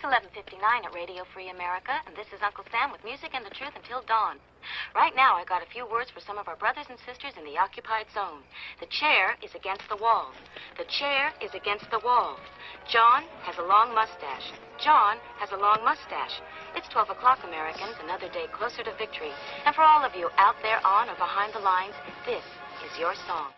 11:59 at Radio Free America, and this is Uncle Sam with music and the truth until dawn. Right now, I got a few words for some of our brothers and sisters in the occupied zone. The chair is against the wall. The chair is against the wall. John has a long mustache. John has a long mustache. It's 12 o'clock, Americans, another day closer to victory. And for all of you out there on or behind the lines, this is your song.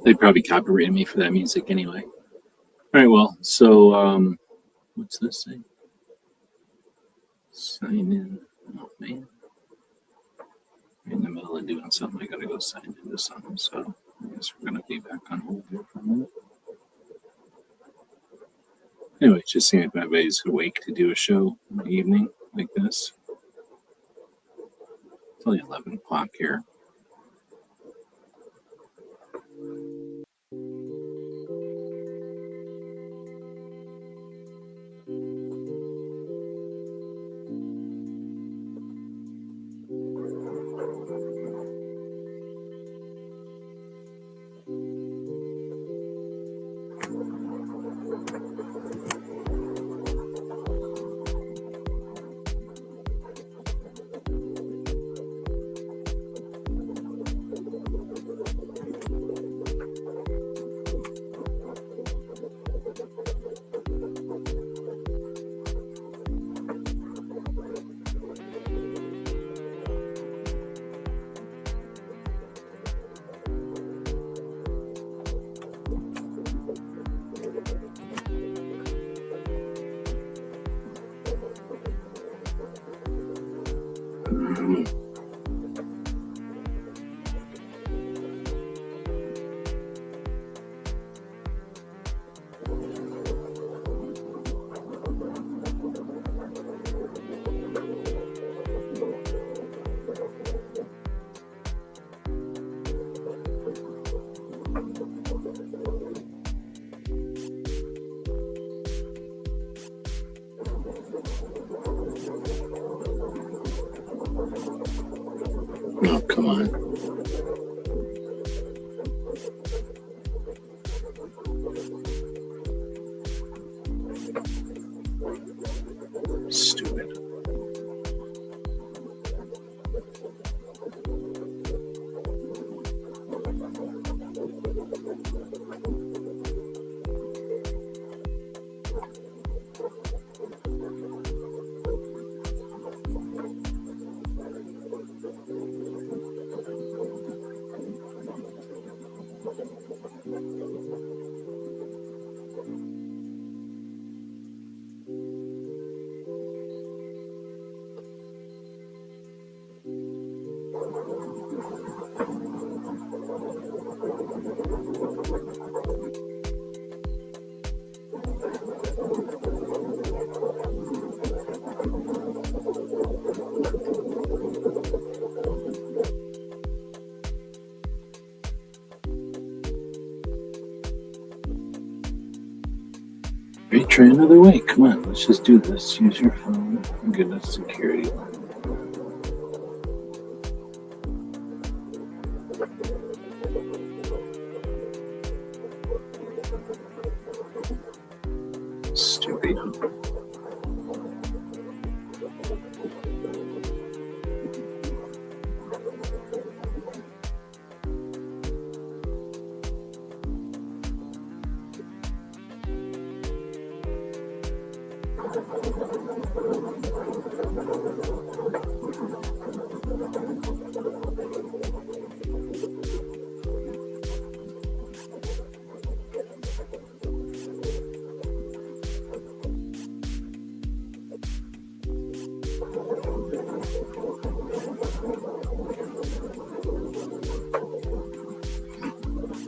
They'd probably copyright me for that music anyway. All right, well, so what's this thing? Sign in. Oh, man. In the middle of doing something, I gotta go sign into something, so I guess we're gonna be back on hold here for a minute. Anyway, just seeing if anybody's awake to do a show in the evening like this. It's only 11 o'clock here. Oh, come on. Stupid. Great, try another way. Come on, let's just do this. Use your phone. Get us security. Stupid.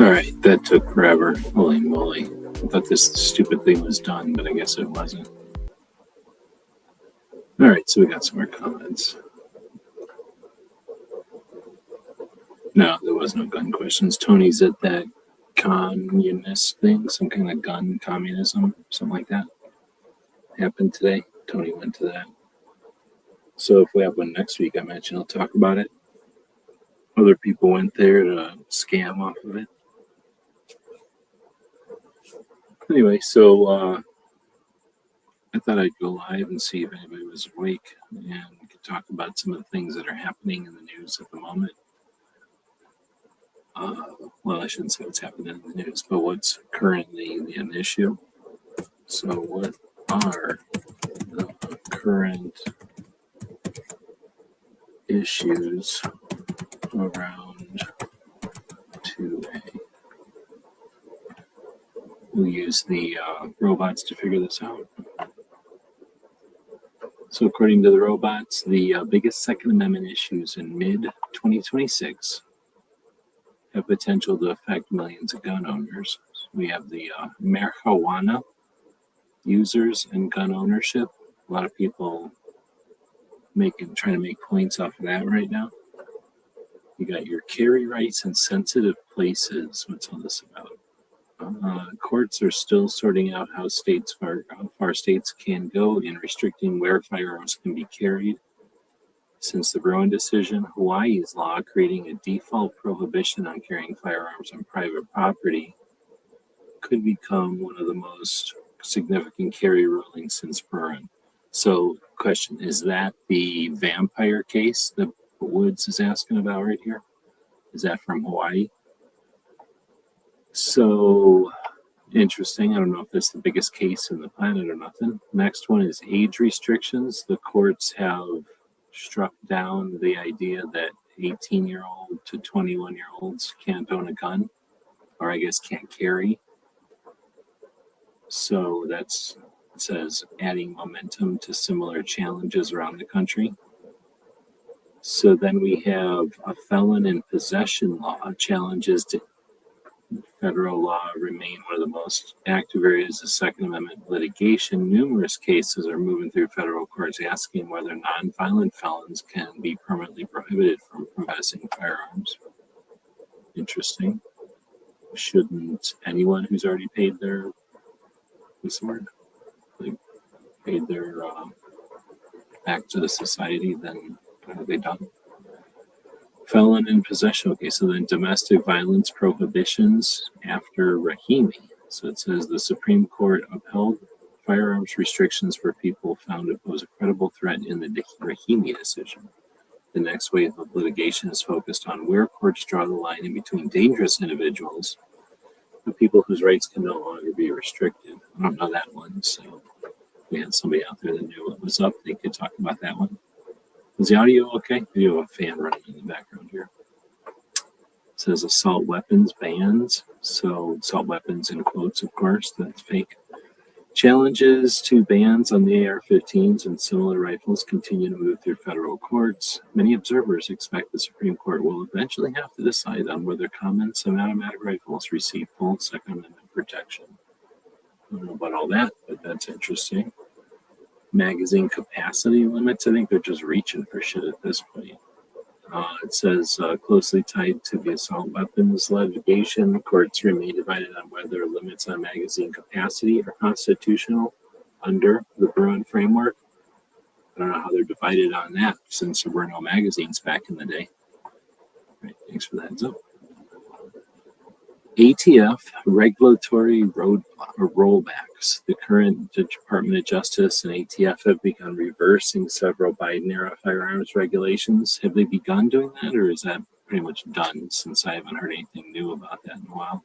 All right, that took forever. Holy moly. I thought this stupid thing was done, but I guess it wasn't. All right, so we got some more comments. No, there was no gun questions. Tony's at that communist thing, some kind of gun communism, something like that. Happened today. Tony went to that. So if we have one next week, I imagine he'll talk about it. Other people went there to scam off of it. Anyway, so I thought I'd go live and see if anybody was awake and could talk about some of the things that are happening in the news at the moment. Well, I shouldn't say what's happening in the news, but what's currently an issue. So what are the current issues around 2A? We'll use the robots to figure this out. So according to the robots, the biggest Second Amendment issues in mid-2026 have potential to affect millions of gun owners. So we have the marijuana users and gun ownership. A lot of people trying to make points off of that right now. You got your carry rights in sensitive places. What's all this about? Courts are still sorting out how far states can go in restricting where firearms can be carried. Since the Rowan decision, Hawaii's law creating a default prohibition on carrying firearms on private property could become one of the most significant carry rulings since Burren. So, question, is that the vampire case that Woods is asking about right here? Is that from Hawaii? So, interesting. I don't know if that's the biggest case in the planet or nothing. Next one is age restrictions. The courts have struck down the idea that 18-year-old to 21-year-olds can't own a gun, or I guess can't carry. So it says adding momentum to similar challenges around the country. So then we have a felon in possession law. Challenges to federal law remain one of the most active areas of Second Amendment litigation. Numerous cases are moving through federal courts asking whether nonviolent felons can be permanently prohibited from possessing firearms. Interesting. Shouldn't anyone who's already paid their paid their back to the society, then what are they done? Felon in possession. Okay, so then domestic violence prohibitions after Rahimi. So it says the Supreme Court upheld firearms restrictions for people found to pose a credible threat in the Rahimi decision. The next wave of litigation is focused on where courts draw the line in between dangerous individuals and people whose rights can no longer be restricted. I don't know that one, so if we had somebody out there that knew what was up, they could talk about that one. Is the audio okay? We do have a fan running in the background here. says assault weapons bans. So assault weapons in quotes, of course, that's fake. Challenges to bans on the AR-15s and similar rifles continue to move through federal courts. Many observers expect the Supreme Court will eventually have to decide on whether common semi-automatic rifles receive full Second Amendment protection. I don't know about all that, but that's interesting. Magazine capacity limits, I think they're just reaching for shit at this point. It says closely tied to the assault weapons litigation, courts remain divided on whether limits on magazine capacity are constitutional under the Bruin framework. I don't know how they're divided on that since there were no magazines back in the day. All right, thanks for the heads up. ATF regulatory rollbacks. The current Department of Justice and ATF have begun reversing several Biden-era firearms regulations. Have they begun doing that, or is that pretty much done since I haven't heard anything new about that in a while?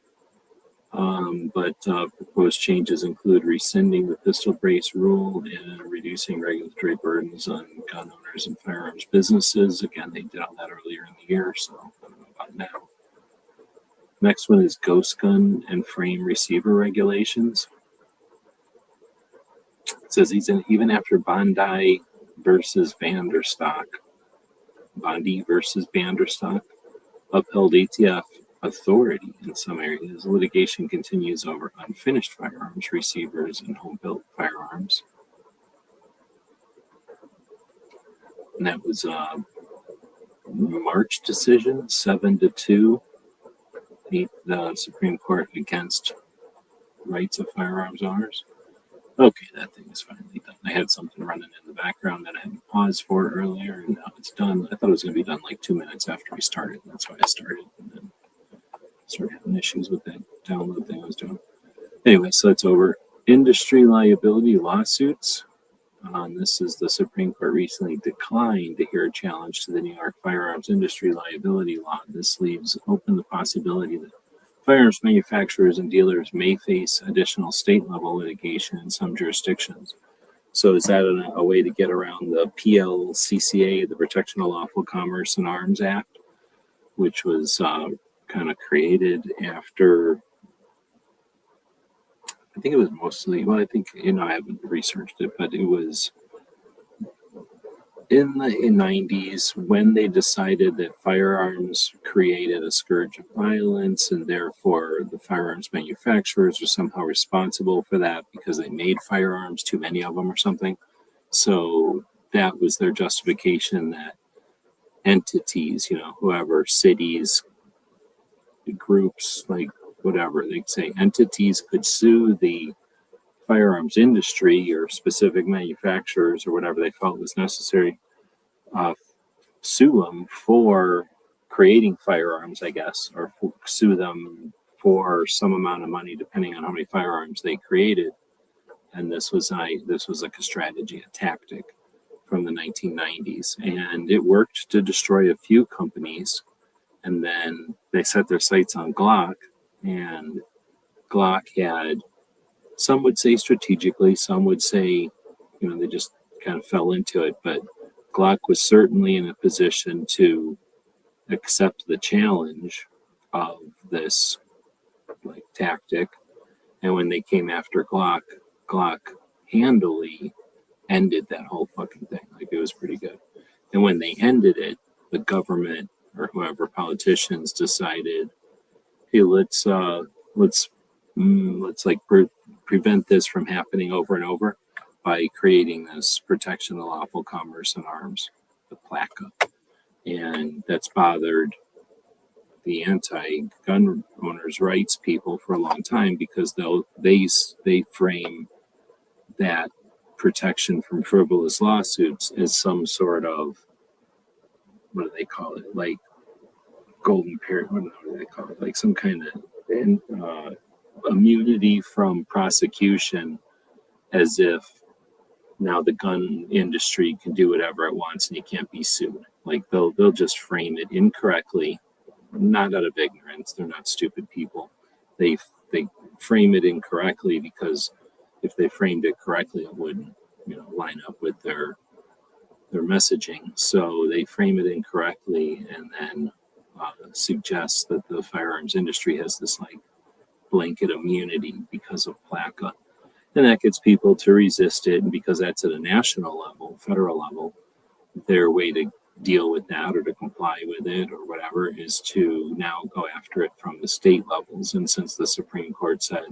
But proposed changes include rescinding the pistol brace rule and reducing regulatory burdens on gun owners and firearms businesses. Again, they did all that earlier in the year, so I don't know about now. Next one is ghost gun and frame receiver regulations. It says even after Bondi versus Vanderstock upheld ATF authority in some areas, litigation continues over unfinished firearms receivers and home-built firearms. And that was a March decision, 7-2. The Supreme Court against rights of firearms owners. Okay, that thing is finally done. I had something running in the background that I had to pause for earlier, and now it's done. I thought it was going to be done like 2 minutes after we started. That's why I started, and then started having issues with that download thing I was doing. Anyway, so it's over. Industry liability lawsuits. This is the Supreme Court recently declined to hear a challenge to the New York firearms industry liability law. This leaves open the possibility that firearms manufacturers and dealers may face additional state-level litigation in some jurisdictions. So is that a way to get around the PLCCA, the Protection of Lawful Commerce and Arms Act, which was kind of created after, I think it was mostly, well, I think, I haven't researched it, but it was in the 90s when they decided that firearms created a scourge of violence, and therefore the firearms manufacturers were somehow responsible for that because they made firearms, too many of them or something. So that was their justification that entities, whoever, cities, groups, like whatever, they'd say entities could sue the firearms industry or specific manufacturers or whatever they felt was necessary, sue them for creating firearms, I guess, or sue them for some amount of money depending on how many firearms they created. And this was like a strategy, a tactic from the 1990s, and it worked to destroy a few companies. And then they set their sights on Glock, and Glock had, some would say strategically, some would say, they just kind of fell into it. But Glock was certainly in a position to accept the challenge of this tactic. And when they came after Glock handily ended that whole fucking thing. It was pretty good. And when they ended it, the government or whoever, politicians, decided, hey, let's prevent this from happening over and over by creating this Protection of Lawful Commerce and Arms, the PLACA. And that's bothered the anti-gun owners' rights people for a long time, because they frame that protection from frivolous lawsuits as some sort of, what do they call it? Like golden period, what do they call it? Like some kind of immunity from prosecution, as if now the gun industry can do whatever it wants and you can't be sued. They'll just frame it incorrectly, not out of ignorance. They're not stupid people. They frame it incorrectly because if they framed it correctly, it wouldn't line up with their messaging. So they frame it incorrectly, and then suggests that the firearms industry has this like blanket immunity because of PLACA. And that gets people to resist it. And because that's at a national level, federal level, their way to deal with that or to comply with it or whatever is to now go after it from the state levels. And since the Supreme Court said,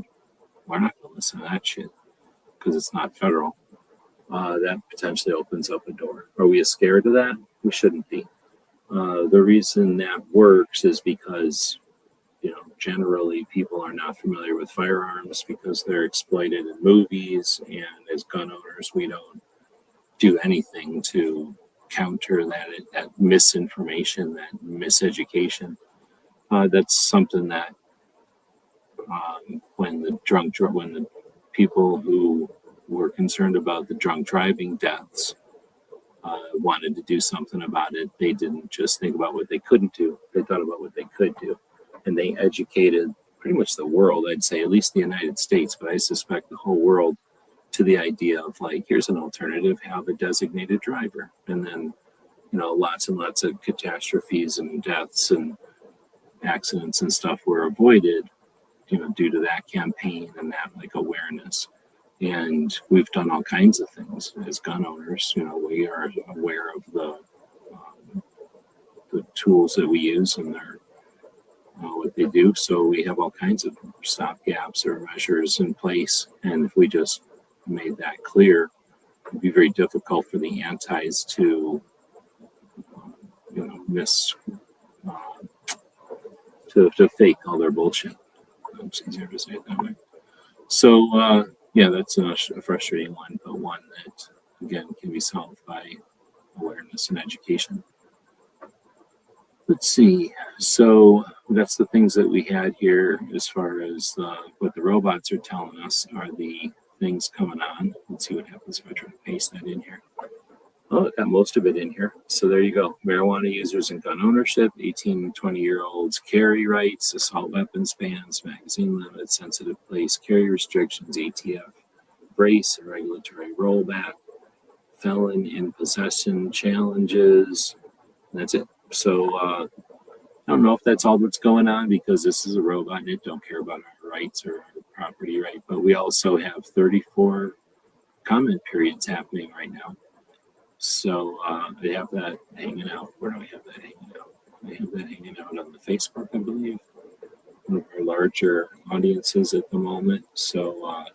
we're not going to listen to that shit because it's not federal, that potentially opens up a door. Are we scared of that? We shouldn't be. The reason that works is because, generally people are not familiar with firearms because they're exploited in movies, and as gun owners, we don't do anything to counter that misinformation, that miseducation. That's something that when the people who were concerned about the drunk driving deaths wanted to do something about it, they didn't just think about what they couldn't do. They thought about what they could do. And they educated pretty much the world, I'd say, at least the United States, but I suspect the whole world, to the idea of like, here's an alternative, have a designated driver. And then, lots and lots of catastrophes and deaths and accidents and stuff were avoided, due to that campaign and that like awareness. And we've done all kinds of things as gun owners. We are aware of the tools that we use and what they do. So we have all kinds of stopgaps or measures in place. And if we just made that clear, it'd be very difficult for the antis to, to fake all their bullshit. It's easier to say it that way. So, that's a frustrating one, but one that, again, can be solved by awareness and education. Let's see. So that's the things that we had here as far as what the robots are telling us are the things coming on. Let's see what happens if I try to paste that in here. Oh, it got most of it in here. So there you go. Marijuana users and gun ownership, 18 and 20-year-olds, carry rights, assault weapons bans, magazine limits, sensitive place, carry restrictions, ATF, brace, regulatory rollback, felon in possession challenges. That's it. So I don't know if that's all that's going on because this is a robot and it don't care about our rights or our property right. But we also have 34 comment periods happening right now. So I have that hanging out. Where do I have that hanging out? I have that hanging out on the Facebook, I believe. One of our larger audiences at the moment. So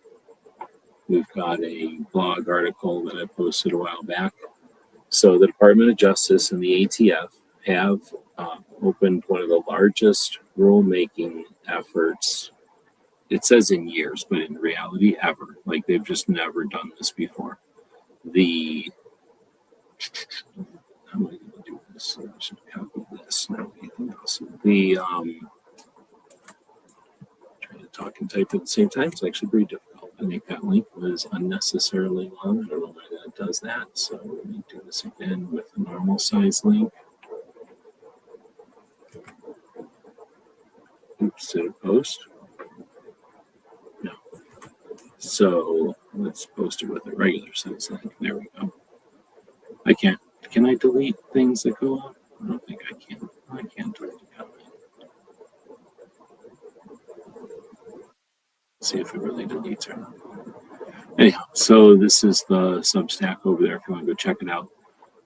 we've got a blog article that I posted a while back. So the Department of Justice and the ATF have opened one of the largest rulemaking efforts. It says in years, but in reality, ever. Like they've just never done this before. How am I going to do this? I should copy this, not anything else. Trying to talk and type at the same time. It's actually very difficult. I think that link was unnecessarily long. I don't know why that does that. So let me do this again with a normal size link. Oops, did it post? No. So let's post it with a regular size link. There we go. I can't. Can I delete things that go up? I don't think I can. I can't delete a comment. See if it really deletes or not. Anyhow, so this is the Substack over there if you want to go check it out.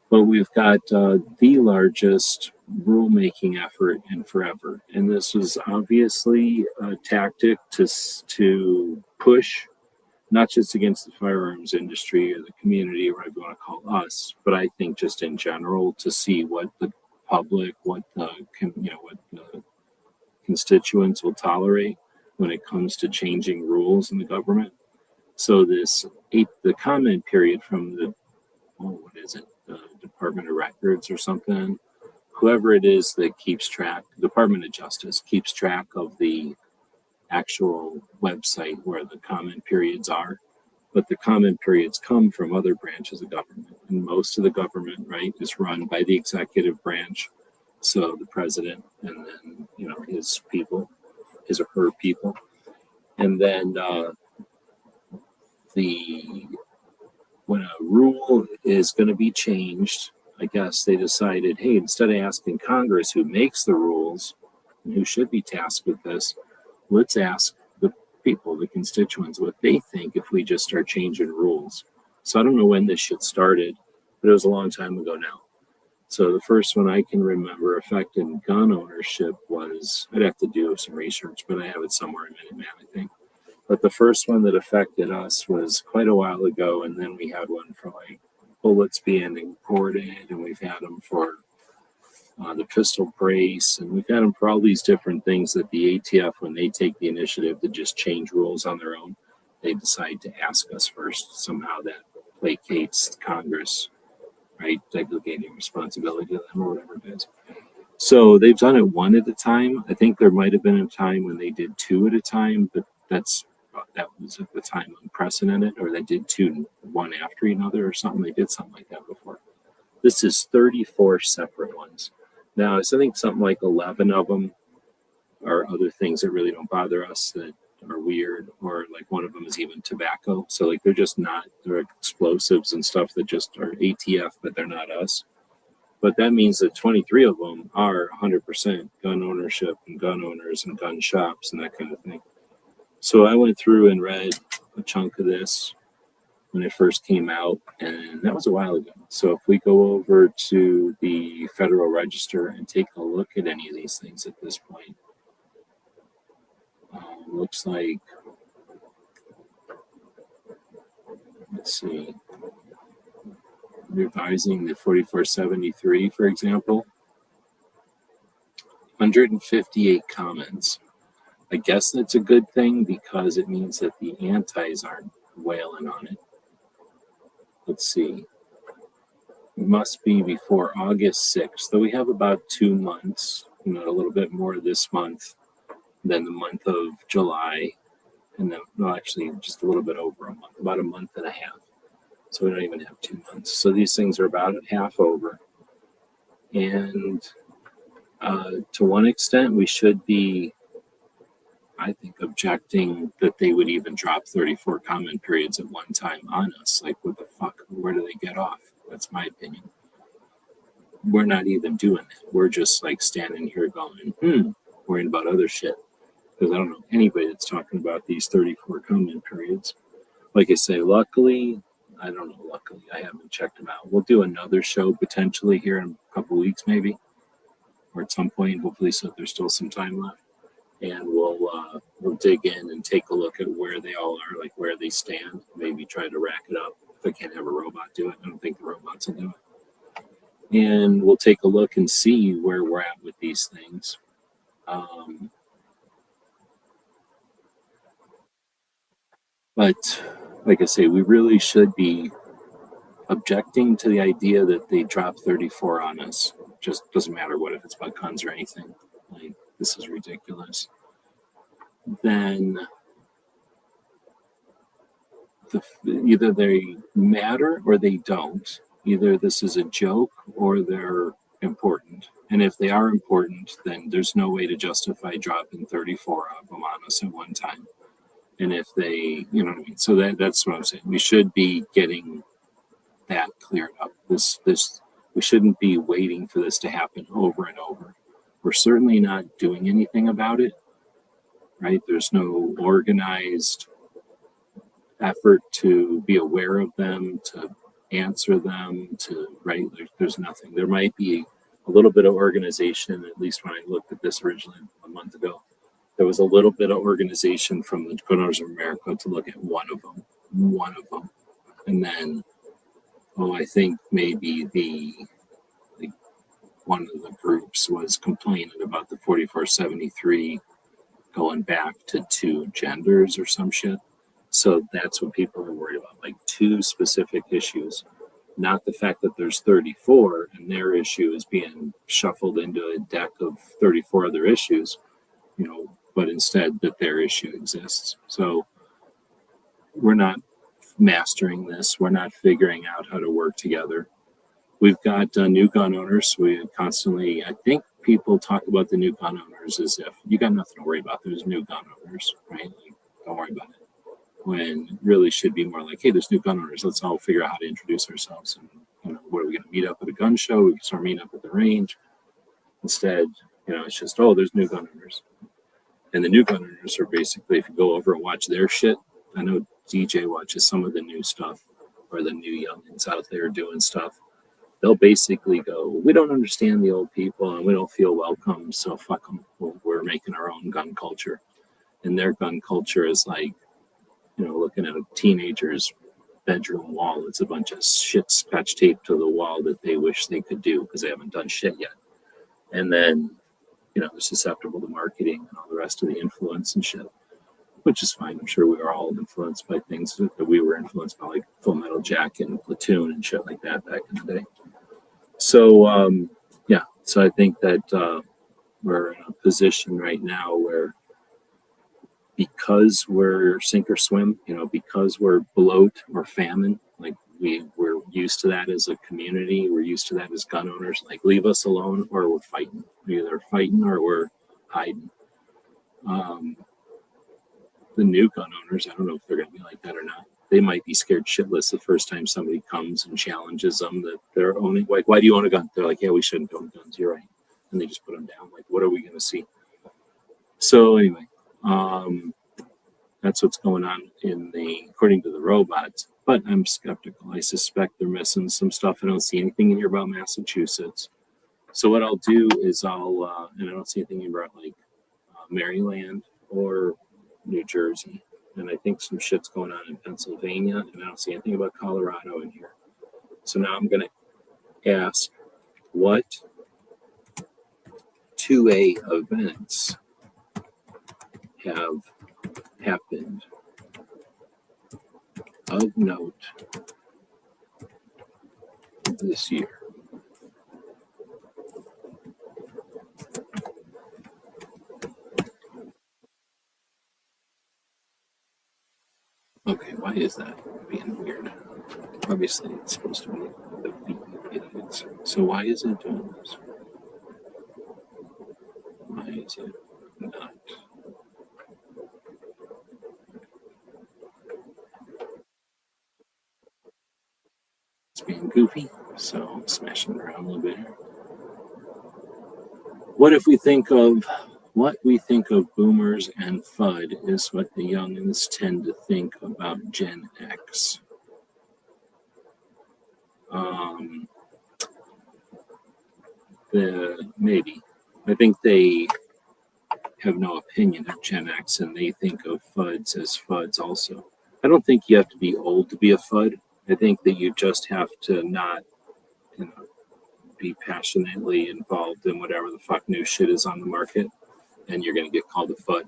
But we've got the largest rulemaking effort in forever. And this was obviously a tactic to push not just against the firearms industry or the community, or whatever you want to call us, but I think just in general to see what the public, what the constituents will tolerate when it comes to changing rules in the government. So the comment period from the Department of Records or something, whoever it is that keeps track, Department of Justice keeps track of the actual website where the comment periods are, but the comment periods come from other branches of government, and most of the government, right, is run by the executive branch, so the president, and then his people, his or her people, and then when a rule is going to be changed, I guess they decided, hey, instead of asking Congress who makes the rules, and who should be tasked with this, let's ask the people, the constituents, what they think if we just start changing rules. So I don't know when this shit started, but it was a long time ago now. So the first one I can remember affecting gun ownership was, I'd have to do some research, but I have it somewhere in Minuteman, I think. But the first one that affected us was quite a while ago, and then we had one for like bullets being imported, and we've had them for the pistol brace, and we've had them for all these different things that the ATF, when they take the initiative to just change rules on their own, they decide to ask us first. Somehow that placates Congress, right? Delegating responsibility to them or whatever it is. So they've done it one at a time. I think there might have been a time when they did two at a time, but that was at the time unprecedented, or they did two one after another or something. They did something like that before. This is 34 separate ones. Now, I think something like 11 of them are other things that really don't bother us that are weird, or like one of them is even tobacco. So like they're just not, they're explosives and stuff that just are ATF, but they're not us. But that means that 23 of them are 100% gun ownership and gun owners and gun shops and that kind of thing. So I went through and read a chunk of this when it first came out, and that was a while ago. So if we go over to the Federal Register and take a look at any of these things at this point, looks like, let's see, revising the 4473, for example, 158 comments. I guess that's a good thing because it means that the antis aren't wailing on it. Let's see. It must be before August 6th, though we have about 2 months, a little bit more this month than the month of July, and then, well, actually just a little bit over a month, about a month and a half. So we don't even have 2 months. So these things are about half over. And to one extent, we should be, I think, objecting that they would even drop 34 comment periods at one time on us. Like, what the fuck? Where do they get off? That's my opinion. We're not even doing that. We're just like standing here going, worrying about other shit. Because I don't know anybody that's talking about these 34 comment periods. Like I say, luckily, I haven't checked them out. We'll do another show potentially here in a couple weeks, maybe, or at some point, hopefully, so there's still some time left. And we'll dig in and take a look at where they all are, like where they stand, maybe try to rack it up. If I can't have a robot do it, I don't think the robots will do it. And we'll take a look and see where we're at with these things. But like I say, we really should be objecting to the idea that they drop 34 on us. Just doesn't matter what, if it's about guns or anything. Like, this is ridiculous. Then either they matter or they don't. Either this is a joke or they're important. And if they are important, then there's no way to justify dropping 34 of them on us at one time. And if they, you know what I mean? So that's what I'm saying. We should be getting that cleared up. We shouldn't be waiting for this to happen over and over. We're certainly not doing anything about it, right? There's no organized effort to be aware of them, to answer them, right? There's nothing. There might be a little bit of organization, at least when I looked at this originally a month ago. There was a little bit of organization from the Gun Owners of America to look at one of them. And then, I think maybe one of the groups was complaining about the 4473 going back to 2 genders or some shit. So that's what people are worried about, like 2 specific issues, not the fact that there's 34 and their issue is being shuffled into a deck of 34 other issues, but instead that their issue exists. So we're not mastering this. We're not figuring out how to work together. We've got new gun owners. We constantly, I think people talk about the new gun owners as if you got nothing to worry about. There's new gun owners, right? Like, don't worry about it. When it really should be more like, hey, there's new gun owners. Let's all figure out how to introduce ourselves and what are we going to meet up at a gun show? We can start meeting up at the range. Instead, it's just, oh, there's new gun owners. And the new gun owners are basically, if you go over and watch their shit, I know DJ watches some of the new stuff, or the new youngins out there doing stuff. They'll basically go, we don't understand the old people and we don't feel welcome, so fuck them. We're making our own gun culture. And their gun culture is like, looking at a teenager's bedroom wall. It's a bunch of shit scotch taped to the wall that they wish they could do because they haven't done shit yet. And then, they're susceptible to marketing and all the rest of the influence and shit, which is fine. I'm sure we are all influenced by things that we were influenced by, like Full Metal Jacket and Platoon and shit like that back in the day. So, so I think that we're in a position right now where, because we're sink or swim, because we're bloat or famine, like we're used to that as a community, we're used to that as gun owners, like leave us alone or we're fighting. We're either fighting or we're hiding. The new gun owners, I don't know if they're going to be like that or not. They might be scared shitless the first time somebody comes and challenges them that they're owning. Like, why do you own a gun? They're like, yeah, we shouldn't own guns. You're right. And they just put them down. Like, what are we going to see? So anyway, that's what's going on according to the robots. But I'm skeptical. I suspect they're missing some stuff. I don't see anything in here about Massachusetts. So what I'll do is and I don't see anything about like Maryland or New Jersey. And I think some shit's going on in Pennsylvania. And I don't see anything about Colorado in here. So now I'm going to ask, what 2A events have happened of note this year? Okay, why is that being weird? Obviously, it's supposed to be the idiots. So why is it doing this? Why is it not? It's being goofy, so I'm smashing it around a little bit here. What we think of boomers and FUD is what the youngins tend to think about Gen X. Maybe. I think they have no opinion of Gen X and they think of FUDs as FUDs also. I don't think you have to be old to be a FUD. I think that you just have to not, be passionately involved in whatever the fuck new shit is on the market, and you're going to get called a FUD.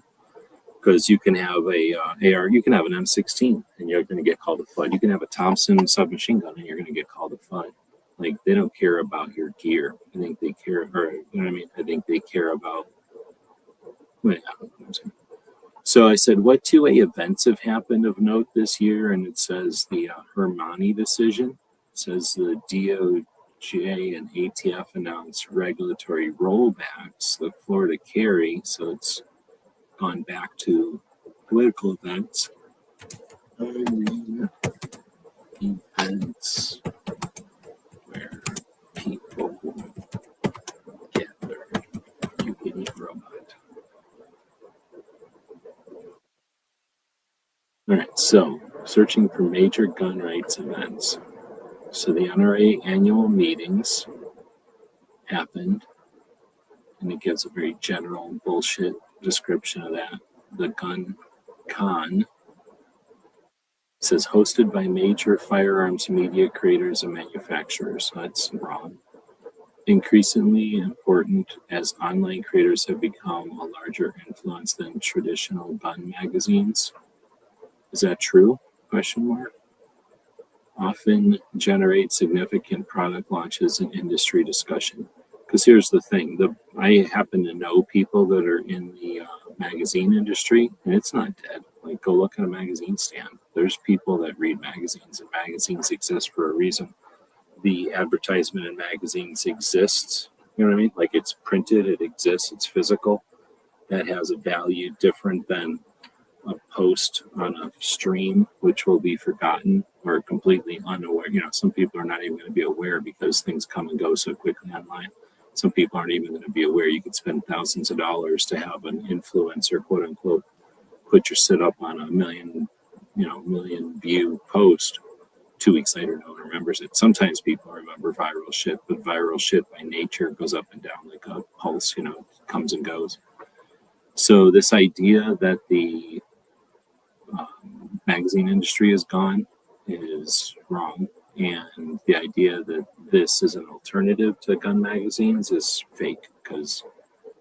Because you can have you can have an M16 and you're going to get called a FUD. You can have a Thompson submachine gun and you're going to get called a FUD. Like, they don't care about your gear. I think they care, I think they care about. So I said, what 2A events have happened of note this year? And it says the Hermani decision. It says the DOJ and ATF announced regulatory rollbacks. The Florida carry, so it's gone back to political events. Events where people gather. You idiot robot. All right, so searching for major gun rights events. So the NRA annual meetings happened, and it gives a very general bullshit description of that. The Gun Con says hosted by major firearms media creators and manufacturers. That's wrong. Increasingly important as online creators have become a larger influence than traditional gun magazines. Is that true? Question mark. Often generate significant product launches and industry discussion. Because here's the thing, I happen to know people that are in the magazine industry, and it's not dead. Like, go look at a magazine stand. There's people that read magazines, and magazines exist for a reason. The advertisement in magazines exists. You know what I mean? Like, it's printed, it exists, it's physical. That has a value different than a post on a stream, which will be forgotten or completely unaware. Some people are not even going to be aware because things come and go so quickly online. Some people aren't even going to be aware you could spend thousands of dollars to have an influencer, quote unquote, put your sit up on a million view post. 2 weeks later, no one remembers it. Sometimes people remember viral shit, but viral shit by nature goes up and down like a pulse, comes and goes. So this idea that the magazine industry is gone is wrong. And the idea that this is an alternative to gun magazines is fake, because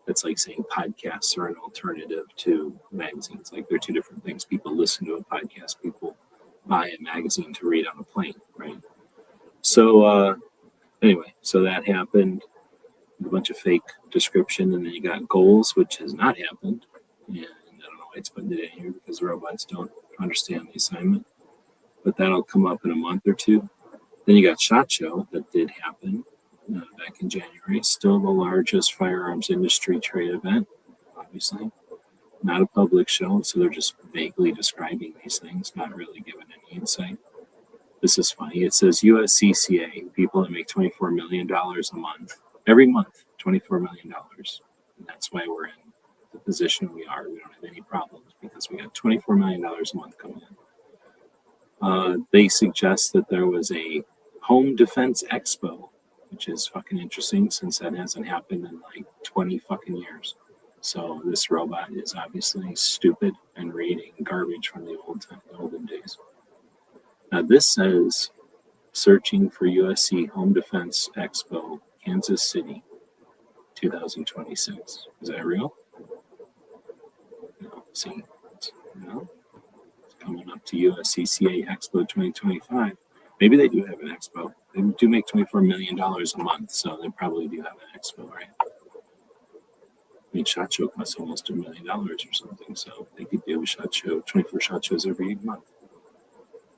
it's like saying podcasts are an alternative to magazines. Like, they're two different things. People listen to a podcast, people buy a magazine to read on a plane, right? So anyway, so that happened. A bunch of fake description, and then you got goals, which has not happened. And I don't know why it's putting it in here, because robots don't understand the assignment. But that'll come up in a month or two. Then you got SHOT Show, that did happen back in January. Still the largest firearms industry trade event, obviously. Not a public show, so they're just vaguely describing these things, not really giving any insight. This is funny. It says USCCA, people that make $24 million a month, every month, $24 million. And that's why we're in the position we are. We don't have any problems because we got $24 million a month coming in. They suggest that there was a home defense expo, which is fucking interesting since that hasn't happened in like 20 fucking years. So this robot is obviously stupid and reading garbage from the olden days. Now this says, searching for USC Home Defense Expo, Kansas City, 2026. Is that real? No, see, it's coming up to USCCA Expo 2025. Maybe they do have an expo. They do make $24 million a month, so they probably do have an expo, right? I mean, SHOT Show costs almost $1 million or something, so they could do a SHOT Show, 24 SHOT Shows every month.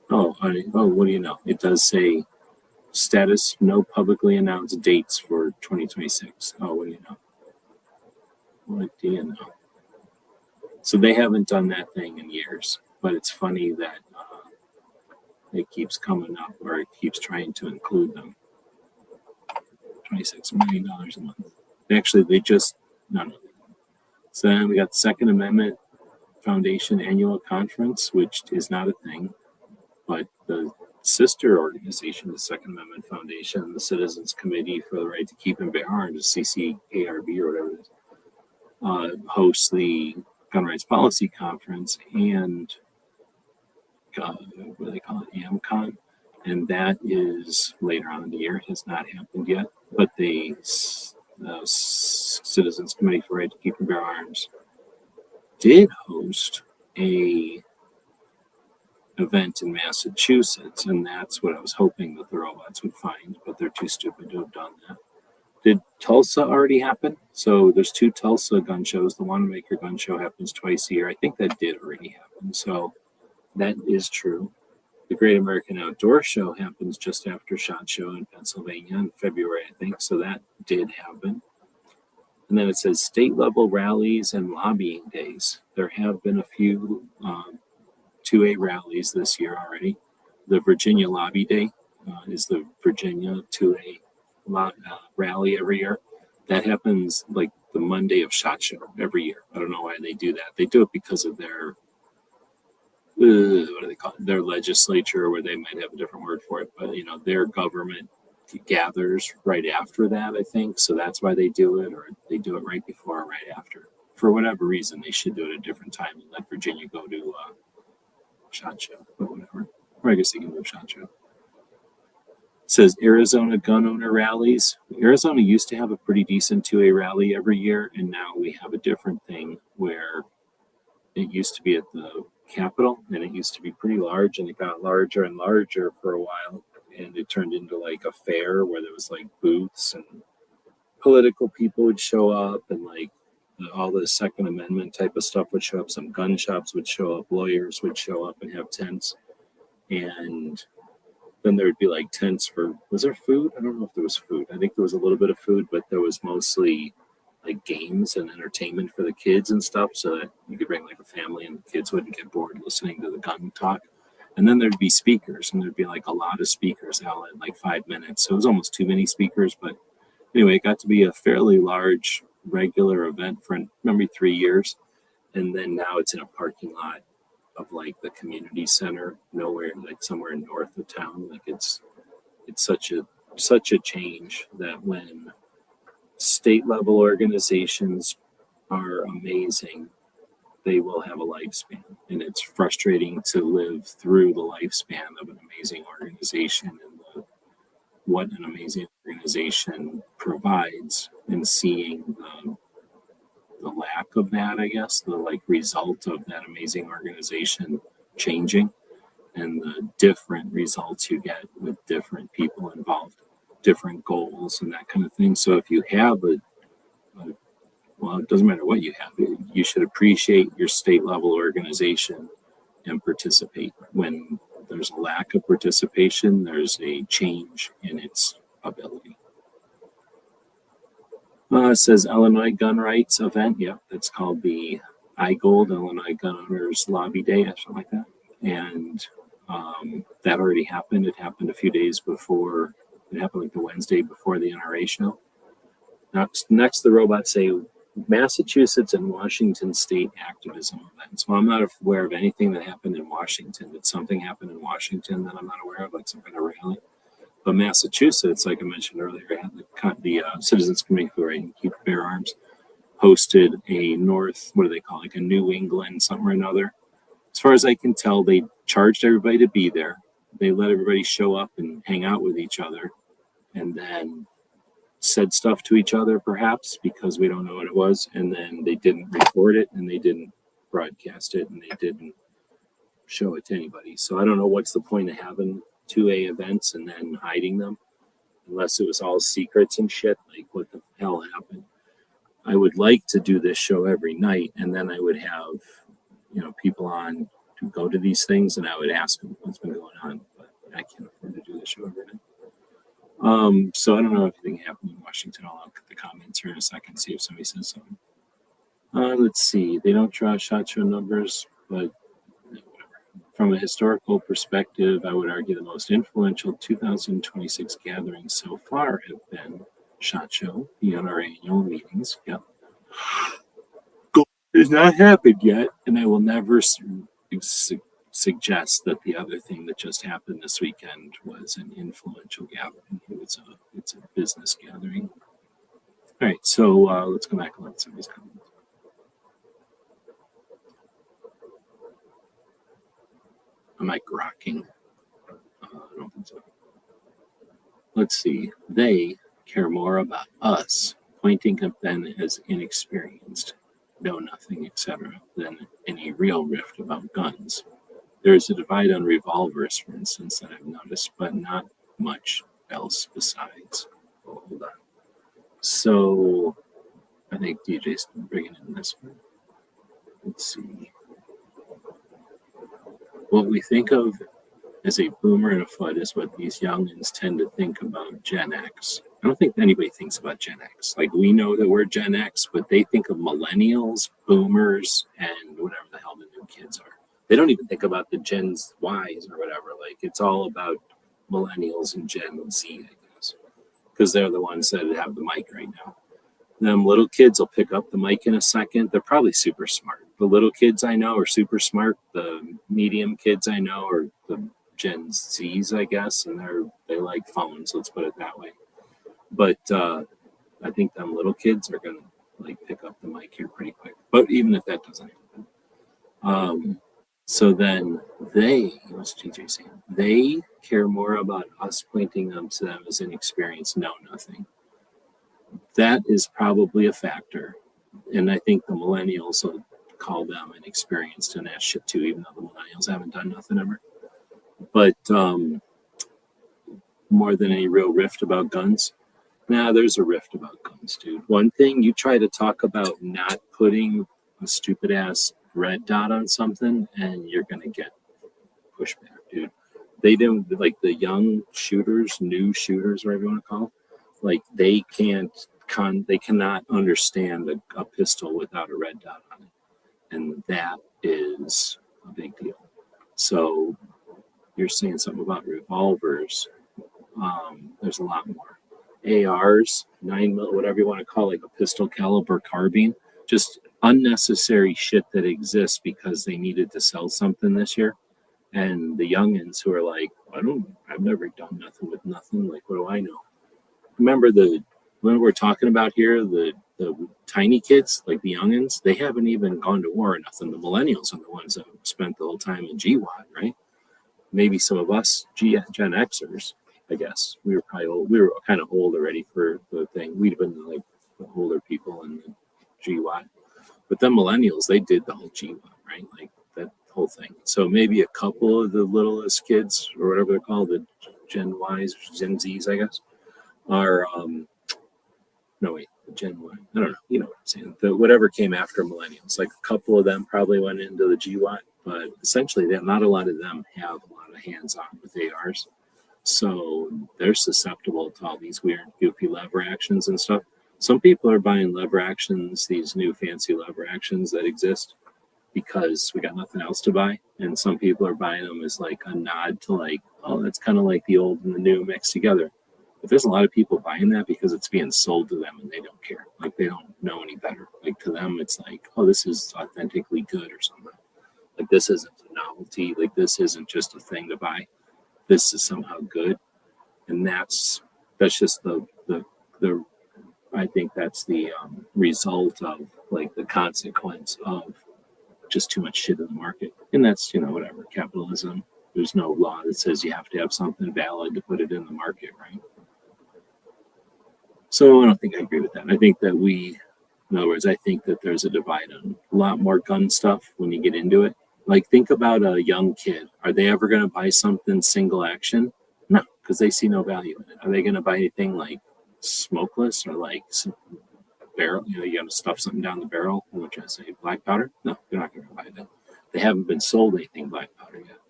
What do you know? It does say status, no publicly announced dates for 2026. What do you know? What do you know? So they haven't done that thing in years, but it's funny that it keeps coming up, or it keeps trying to include them. $26 million a month. Actually, no. So then we got the Second Amendment Foundation Annual Conference, which is not a thing, but the sister organization, the Second Amendment Foundation, the Citizens Committee for the Right to Keep and Bear Arms, CCARB or whatever it is, hosts the Gun Rights Policy Conference and what do they call it, AMCON, and that is later on in the year. It has not happened yet, but the Citizens Committee for Right to Keep and Bear Arms did host a event in Massachusetts, and that's what I was hoping that the robots would find, but they're too stupid to have done that. Did Tulsa already happen? So there's 2 Tulsa gun shows. The Wanamaker gun show happens twice a year. I think that did already happen, so that is true. The Great American Outdoor Show happens just after SHOT Show in Pennsylvania in February, I think, so that did happen. And then it says state level rallies and lobbying days. There have been a few 2A rallies this year already. The Virginia Lobby Day is the Virginia 2A rally every year. That happens like the Monday of SHOT Show every year. I don't know why they do that. They do it because of their, what do they call it? Their legislature, where they might have a different word for it, but their government gathers right after that, I think. So that's why they do it, or they do it right before or right after. For whatever reason, they should do it at a different time and let Virginia go to SHOT Show, but whatever. Or I guess they can do SHOT Show. It says Arizona gun owner rallies. Arizona used to have a pretty decent 2A rally every year, and now we have a different thing where it used to be at the Capitol, and it used to be pretty large, and it got larger and larger for a while, and it turned into like a fair where there was like booths and political people would show up, and like all the Second Amendment type of stuff would show up. Some gun shops would show up, lawyers would show up and have tents, and then there would be like tents for, was there food? I don't know if there was food. I think there was a little bit of food, but there was mostly like games and entertainment for the kids and stuff, so that you could bring like a family and the kids wouldn't get bored listening to the gun talk. And then there'd be speakers, and there'd be like a lot of speakers all in like 5 minutes. So it was almost too many speakers. But anyway, it got to be a fairly large regular event for maybe 3 years. And then now it's in a parking lot of like the community center, nowhere, like somewhere north of town. Like it's such a change that when state level organizations are amazing, they will have a lifespan. And it's frustrating to live through the lifespan of an amazing organization and what an amazing organization provides, and seeing the lack of that, I guess, the like result of that amazing organization changing, and the different results you get with different people involved, different goals and that kind of thing. So if you have well, it doesn't matter what you have, you should appreciate your state level organization and participate. When there's a lack of participation, there's a change in its ability. It says Illinois Gun Rights event. Yep, that's called the iGold, Illinois Gun Owners Lobby Day, or something like that. And that already happened. It happened a few days before. It happened like the Wednesday before the NRA show. Next, the robots say Massachusetts and Washington state activism events. Well, I'm not aware of anything that happened in Washington. Did something happen in Washington that I'm not aware of, like some kind of rally? But Massachusetts, like I mentioned earlier, had the Citizens Committee for the Right and Keep Bear Arms hosted a like a New England something or another. As far as I can tell, they charged everybody to be there. They let everybody show up and hang out with each other, and then said stuff to each other, perhaps, because we don't know what it was. And then they didn't record it, and they didn't broadcast it, and they didn't show it to anybody. So I don't know what's the point of having 2A events and then hiding them, unless it was all secrets and shit. Like, what the hell happened? I would like to do this show every night, and then I would have, people on to go to these things, and I would ask them what's been going on. But I can't afford to do the show every night. So I don't know if anything happened in Washington. I'll look at the comments here in a second, see if somebody says something. Let's see. They don't draw SHOT Show numbers, but from a historical perspective, I would argue the most influential 2026 gatherings so far have been SHOT Show, the NRA annual meetings. Yep. Gold has not happened yet, and I will never suggest that the other thing that just happened this weekend was an influential gathering. It's a business gathering. All right, so let's go back and look at some of these comments. Am I grokking? I don't think so. Let's see. They care more about us, pointing at them as inexperienced, know nothing, etc., than any real rift about guns. There is a divide on revolvers, for instance, that I've noticed, but not much else besides. Oh, hold on. So I think DJ's bringing in this one. Let's see. What we think of as a boomer and a FUD is what these youngins tend to think about Gen X. I don't think anybody thinks about Gen X. Like, we know that we're Gen X, but they think of millennials, boomers, and whatever the hell the new kids are. They don't even think about the Gen Ys or whatever. Like, it's all about millennials and Gen Z, I guess, because they're the ones that have the mic right now. Them little kids will pick up the mic in a second. They're probably super smart. The little kids I know are super smart. The medium kids I know are the Gen Zs, I guess, and they like phones. Let's put it that way. But I think them little kids are gonna like pick up the mic here pretty quick. But even if that doesn't happen, so then what's TJ saying? They care more about us pointing them to them as inexperienced, know nothing. That is probably a factor, and I think the millennials will call them inexperienced and that shit too, even though the millennials haven't done nothing ever. But more than any real rift about guns, there's a rift about guns, dude. One thing, you try to talk about not putting a stupid ass red dot on something, and you're gonna get pushback, dude. They don't, like, the young shooters, new shooters, whatever you want to call them, like, they cannot understand a pistol without a red dot on it, and that is a big deal. So You're saying something about revolvers. There's a lot more. ARs, 9mm, whatever you want to call it, like a pistol caliber carbine. Just unnecessary shit that exists because they needed to sell something this year. And the youngins who are like, I've never done nothing with nothing. Like, what do I know? Remember when we're talking about here, the tiny kids, like the youngins, they haven't even gone to war or nothing. The millennials are the ones that spent the whole time in GWAT, right? Maybe some of us Gen Xers, I guess we were probably old. We were kind of old already for the thing. We'd have been like the older people in the GWAT, but then millennials, they did the whole GWAT, right? Like that whole thing. So maybe a couple of the littlest kids or whatever they're called, the Gen Ys, Gen Zs, I guess, are no wait, Gen Y. I don't know. You know what I'm saying? Whatever came after millennials, like a couple of them probably went into the GWAT, but essentially, not a lot of them have a lot of hands-on with ARs. So they're susceptible to all these weird, goofy lever actions and stuff. Some people are buying lever actions, these new fancy lever actions that exist, because we got nothing else to buy. And some people are buying them as like a nod to like, oh, that's kind of like the old and the new mixed together. But there's a lot of people buying that because it's being sold to them and they don't care. Like they don't know any better. Like to them, it's like, oh, this is authentically good or something. Like this isn't a novelty. Like this isn't just a thing to buy. This is somehow good. And that's just the I think that's the result of like the consequence of just too much shit in the market. And that's, whatever, capitalism. There's no law that says you have to have something valid to put it in the market, right? So I don't think I agree with that. I think that in other words, I think that there's a divide on a lot more gun stuff when you get into it. Like, think about a young kid. Are they ever going to buy something single action? No, because they see no value in it. Are they going to buy anything like smokeless or like barrel? You got to stuff something down the barrel. What I say, black powder? No, they're not going to buy that. They haven't been sold anything black powder yet.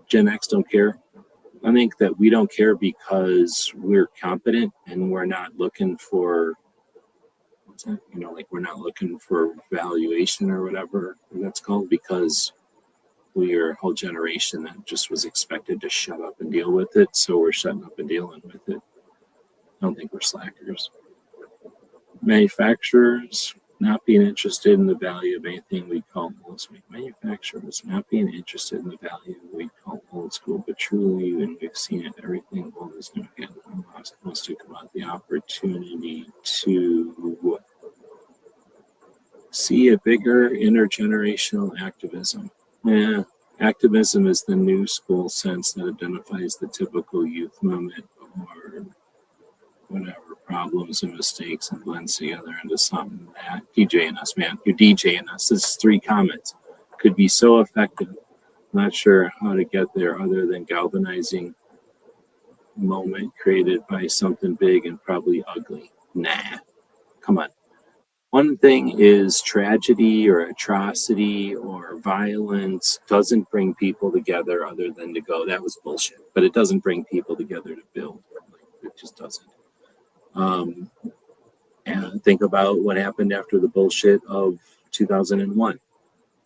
Gen X don't care. I think that we don't care because we're competent and we're not looking for like we're not looking for valuation or whatever that's called, because we are a whole generation that just was expected to shut up and deal with it. So we're shutting up and dealing with it. I don't think we're slackers. Manufacturers not being interested in the value of anything we call old school. Manufacturers not being interested in the value we call old school, but truly, and we've seen it, everything old is new again. Let's talk about the opportunity to see a bigger intergenerational activism. Yeah, activism is the new school sense that identifies the typical youth movement or whatever problems and mistakes and blends together into something that DJing us, man. You're DJing us. This is 3 comments. Could be so effective. Not sure how to get there other than galvanizing moment created by something big and probably ugly. Nah, come on. One thing is tragedy or atrocity or violence doesn't bring people together other than to go, that was bullshit. But it doesn't bring people together to build. It just doesn't. And think about what happened after the bullshit of 2001.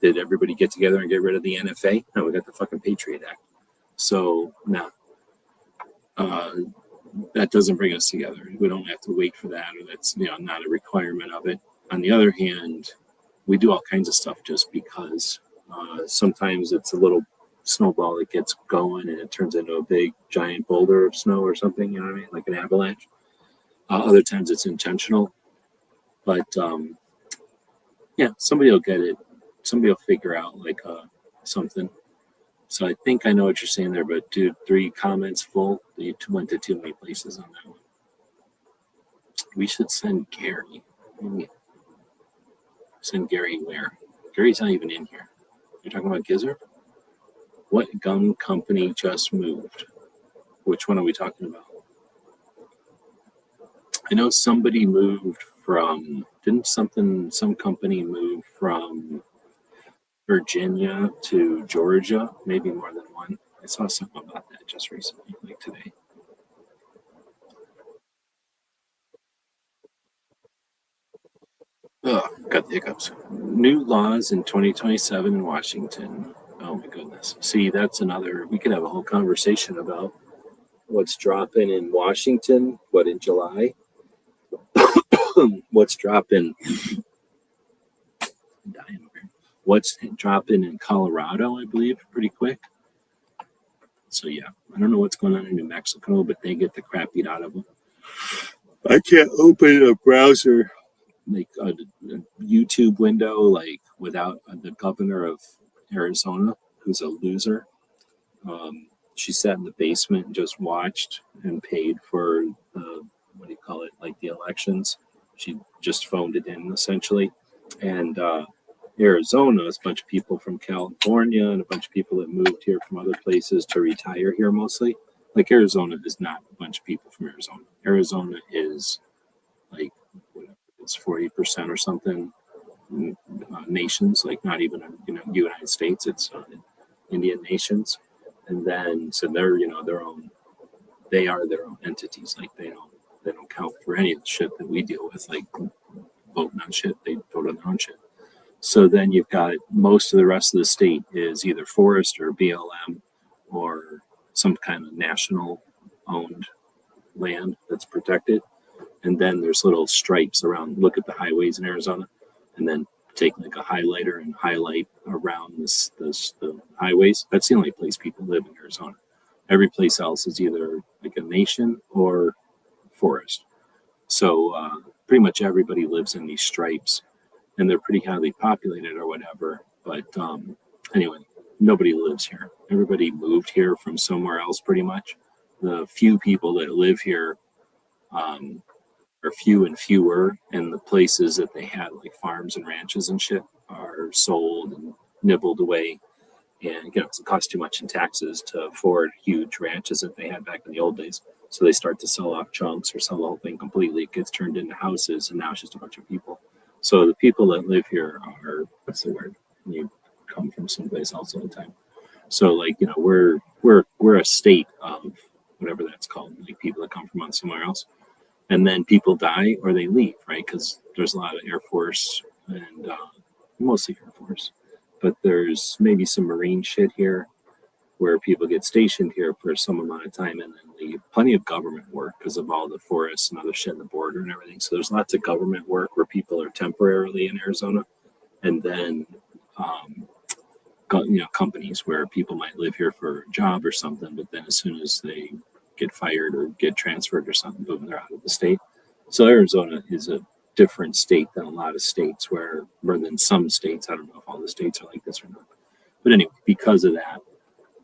Did everybody get together and get rid of the NFA? No, we got the fucking Patriot Act. So, no. That doesn't bring us together. We don't have to wait for that, or that's not a requirement of it. On the other hand, we do all kinds of stuff just because. Sometimes it's a little snowball that gets going and it turns into a big giant boulder of snow or something, you know what I mean? Like an avalanche. Other times it's intentional. But somebody will get it. Somebody will figure out like something. So I think I know what you're saying there, but dude, 3 comments full. You went to too many places on that one. We should send Gary. Send Gary where? Gary's not even in here. You're talking about Gizzard? What gun company just moved? Which one are we talking about? I know somebody moved from, didn't some company move from Virginia to Georgia? Maybe more than one. I saw something about that just recently, like today. Oh, got the hiccups. New laws in 2027 in Washington. Oh my goodness. See, that's another, we could have a whole conversation about what's dropping in Washington, what in July, what's dropping, what's dropping in Colorado, I believe, pretty quick. So yeah, I don't know what's going on in New Mexico, but they get the crap beat out of them. I can't open a browser, like a YouTube window, like without the governor of Arizona, who's a loser. She sat in the basement and just watched and paid for the, what do you call it, like the elections. She just phoned it in essentially. And Arizona is a bunch of people from California and a bunch of people that moved here from other places to retire here mostly. Like Arizona is not a bunch of people from Arizona. Arizona is like, whatever, it's 40% or something nations, like not even United States, it's Indian nations. And then so they're their own, they are their own entities, like they don't count for any of the shit that we deal with, like voting on shit. They vote on their own shit. So then you've got most of the rest of the state is either forest or BLM or some kind of national owned land that's protected. And then there's little stripes around, look at the highways in Arizona, and then take like a highlighter and highlight around the highways. That's the only place people live in Arizona. Every place else is either like a nation or forest. So pretty much everybody lives in these stripes, and they're pretty highly populated or whatever. But anyway, nobody lives here. Everybody moved here from somewhere else pretty much. The few people that live here are few and fewer, and the places that they had, like farms and ranches and shit, are sold and nibbled away. And it costs too much in taxes to afford huge ranches that they had back in the old days. So they start to sell off chunks or sell the whole thing completely. It gets turned into houses, and now it's just a bunch of people. So the people that live here are, what's the word? You come from someplace else all the time. So like, we're a state of whatever that's called, like people that come from somewhere else. And then people die or they leave, right? Because there's a lot of Air Force and mostly Air Force, but there's maybe some Marine shit here where people get stationed here for some amount of time and then leave. Plenty of government work because of all the forests and other shit in the border and everything. So there's lots of government work where people are temporarily in Arizona, and then companies where people might live here for a job or something, but then as soon as they get fired or get transferred or something, boom, they're out of the state. So Arizona is a different state than a lot of states, or than some states. I don't know if all the states are like this or not. But anyway, because of that,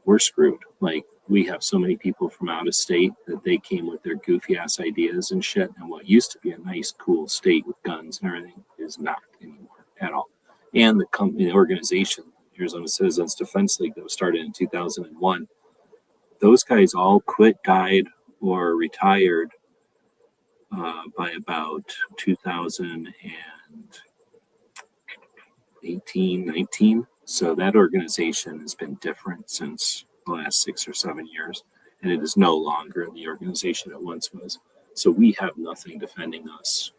we're screwed. Like, we have so many people from out of state that they came with their goofy ass ideas and shit. And what used to be a nice, cool state with guns and everything is not anymore at all. And the company, the organization, Arizona Citizens Defense League, that was started in 2001, those guys all quit, died, or retired by about 2018, 19. So that organization has been different since the last 6 or 7 years, and it is no longer the organization it once was. So we have nothing defending us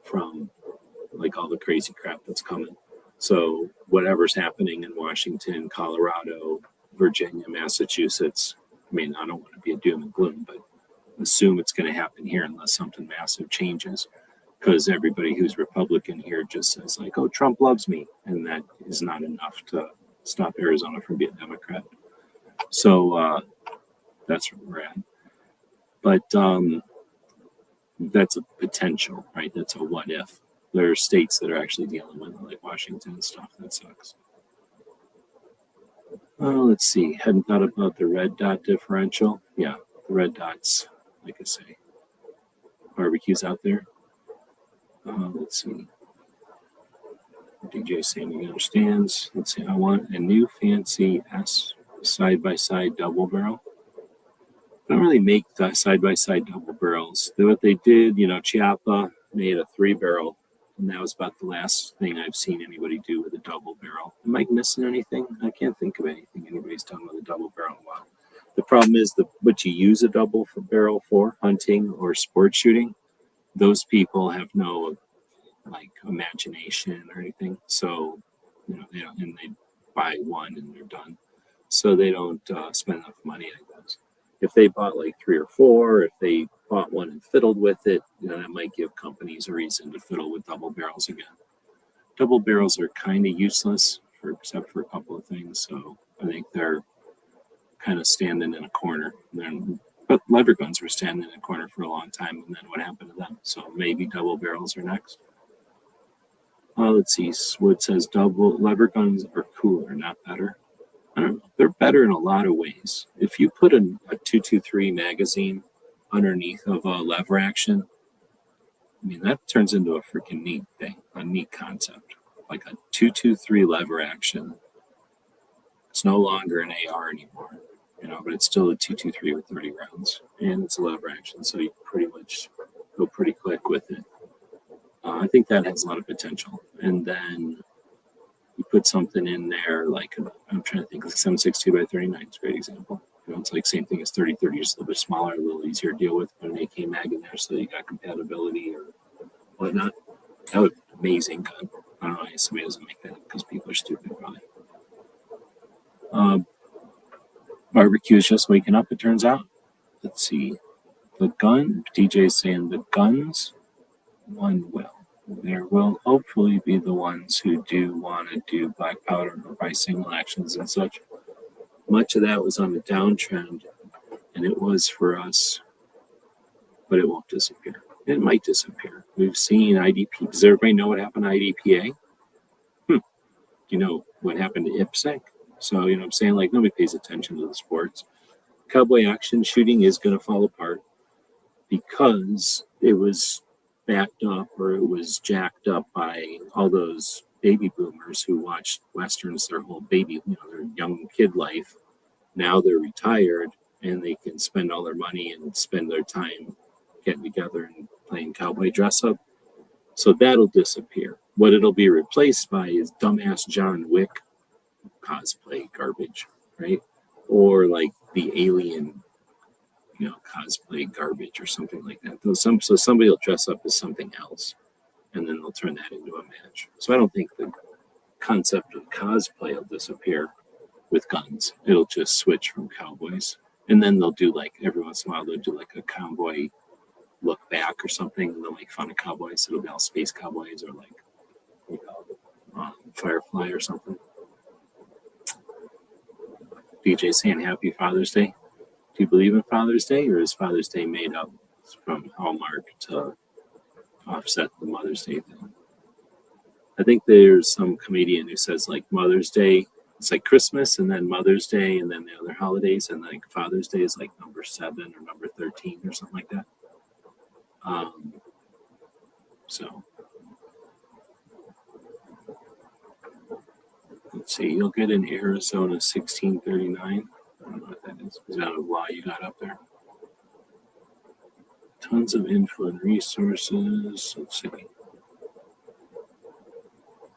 from like all the crazy crap that's coming. So whatever's happening in Washington, Colorado, Virginia, Massachusetts, I mean, I don't want to be a doom and gloom, but assume it's going to happen here unless something massive changes, because everybody who's Republican here just says like, oh, Trump loves me, and that is not enough to stop Arizona from being Democrat. So that's where we're at. But that's a potential, right? That's a what if. There are states that are actually dealing with it, like Washington and stuff. That sucks. Let's see. Hadn't thought about the red dot differential. Yeah, the red dots, like I say. Barbecues out there. Let's see. DJ saying he understands. Let's see. I want a new fancy S side-by-side double barrel. I don't really make the side-by-side double barrels. What they did, Chiappa made a 3-barrel, and that was about the last thing I've seen anybody do with a double barrel. Am I missing anything? I can't think of anything anybody's done with a double barrel in a while. The problem is what you use a double barrel for, hunting or sport shooting, those people have no like imagination or anything. So, and buy one and they're done. So they don't spend enough money, I guess. If they bought like 3 or 4, if they bought one and fiddled with it, that might give companies a reason to fiddle with double barrels again. Double barrels are kind of useless, except for a couple of things. So I think they're kind of standing in a corner. But lever guns were standing in a corner for a long time, and then what happened to them? So maybe double barrels are next. Let's see. Wood says double lever guns are cooler, not better. I don't know. They're better in a lot of ways. If you put a 223 magazine underneath of a lever action, I mean, that turns into a freaking neat thing, a neat concept. Like a 223 lever action. It's no longer an AR anymore, but it's still a 223 with 30 rounds. And it's a lever action, so you pretty much go pretty quick with it. I think that has a lot of potential. And then you put something in there, like, I'm trying to think, like 7.62 by 39 is a great example. It's like same thing as 30-30, just a little bit smaller, a little easier to deal with. Put an AK mag in there so you got compatibility or whatnot. That would be an amazing gun. I don't know why somebody doesn't make that because people are stupid, probably. Barbecue is just waking up, it turns out. Let's see. The gun, DJ's saying the guns, one will. There will hopefully be the ones who do want to do black powder or buy single actions and such. Much of that was on the downtrend, and it was for us, but it won't disappear. It might disappear. We've seen IDP. Does everybody know what happened to IDPA? You know what happened to IPSEC? So, I'm saying, like, nobody pays attention to the sports. Cowboy action shooting is going to fall apart because it was backed up or it was jacked up by all those baby boomers who watched Westerns their whole their young kid life. Now they're retired and they can spend all their money and spend their time getting together and playing cowboy dress up. So that'll disappear. What it'll be replaced by is dumbass John Wick cosplay garbage, right? Or like the Alien, cosplay garbage or something like that. So somebody will dress up as something else, and then they'll turn that into a match. So I don't think the concept of cosplay will disappear with guns. It'll just switch from cowboys, and then they'll do like every once in a while they'll do like a cowboy look back or something, and they'll make fun of cowboys. It'll be all space cowboys or like Firefly or something. DJ saying Happy Father's Day. Do you believe in Father's Day, or is Father's Day made up from Hallmark to offset the Mother's Day thing? I think there's some comedian who says like Mother's Day, it's like Christmas and then Mother's Day and then the other holidays, and like Father's Day is like number 7 or number 13 or something like that. So let's see, you'll get in Arizona 1639. I don't know what that is. Is that a law you got up there? Tons of info and resources. Let's see.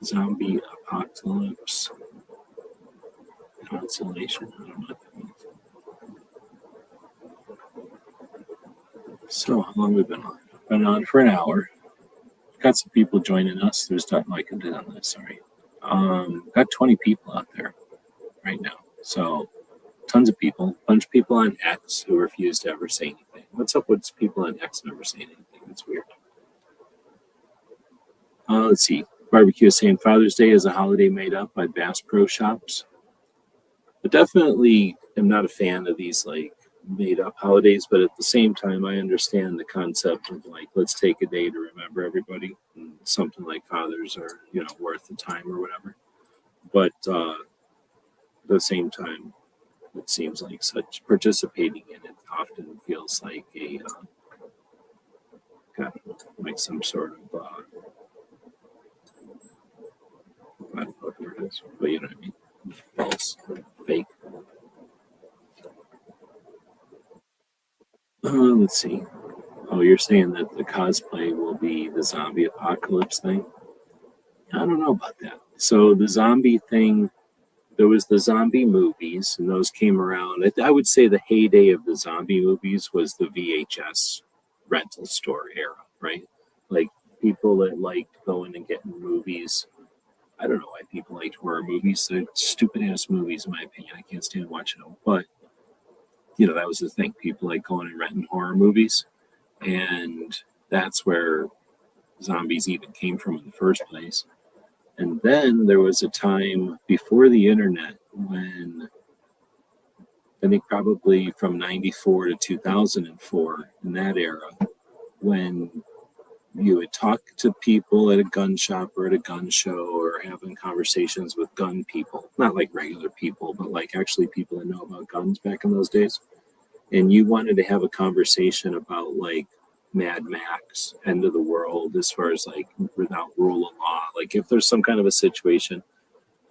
Zombie apocalypse. Consolation. I don't know what that means. So, how long have we been on? Been on for an hour. Got some people joining us. There's nothing I can do on this. Sorry. Got 20 people out there right now. So, tons of people. Bunch of people on X who refuse to ever say anything. What's up with people on X never saying anything? It's weird. Let's see. Barbecue is saying Father's Day is a holiday made up by Bass Pro Shops. But definitely am not a fan of these like made up holidays, but at the same time I understand the concept of like let's take a day to remember everybody, and something like fathers are worth the time or whatever. But at the same time it seems like such participating in it often feels like a like some sort of I don't know what the word is, but you know what I mean, false, fake. Let's see. Oh, you're saying that the cosplay will be the zombie apocalypse thing? I don't know about that. So the zombie thing, there was the zombie movies, and those came around. I would say the heyday of the zombie movies was the VHS rental store era, right? Like people that liked going and getting movies I don't know why people liked horror movies. They're stupid ass movies, in my opinion. I can't stand watching them. But, that was the thing. People like going and renting horror movies. And that's where zombies even came from in the first place. And then there was a time before the internet when I think probably from 94 to 2004, in that era, when you would talk to people at a gun shop or at a gun show or having conversations with gun people, not like regular people, but like actually people that know about guns back in those days. And you wanted to have a conversation about like Mad Max, end of the world, as far as like without rule of law. Like if there's some kind of a situation,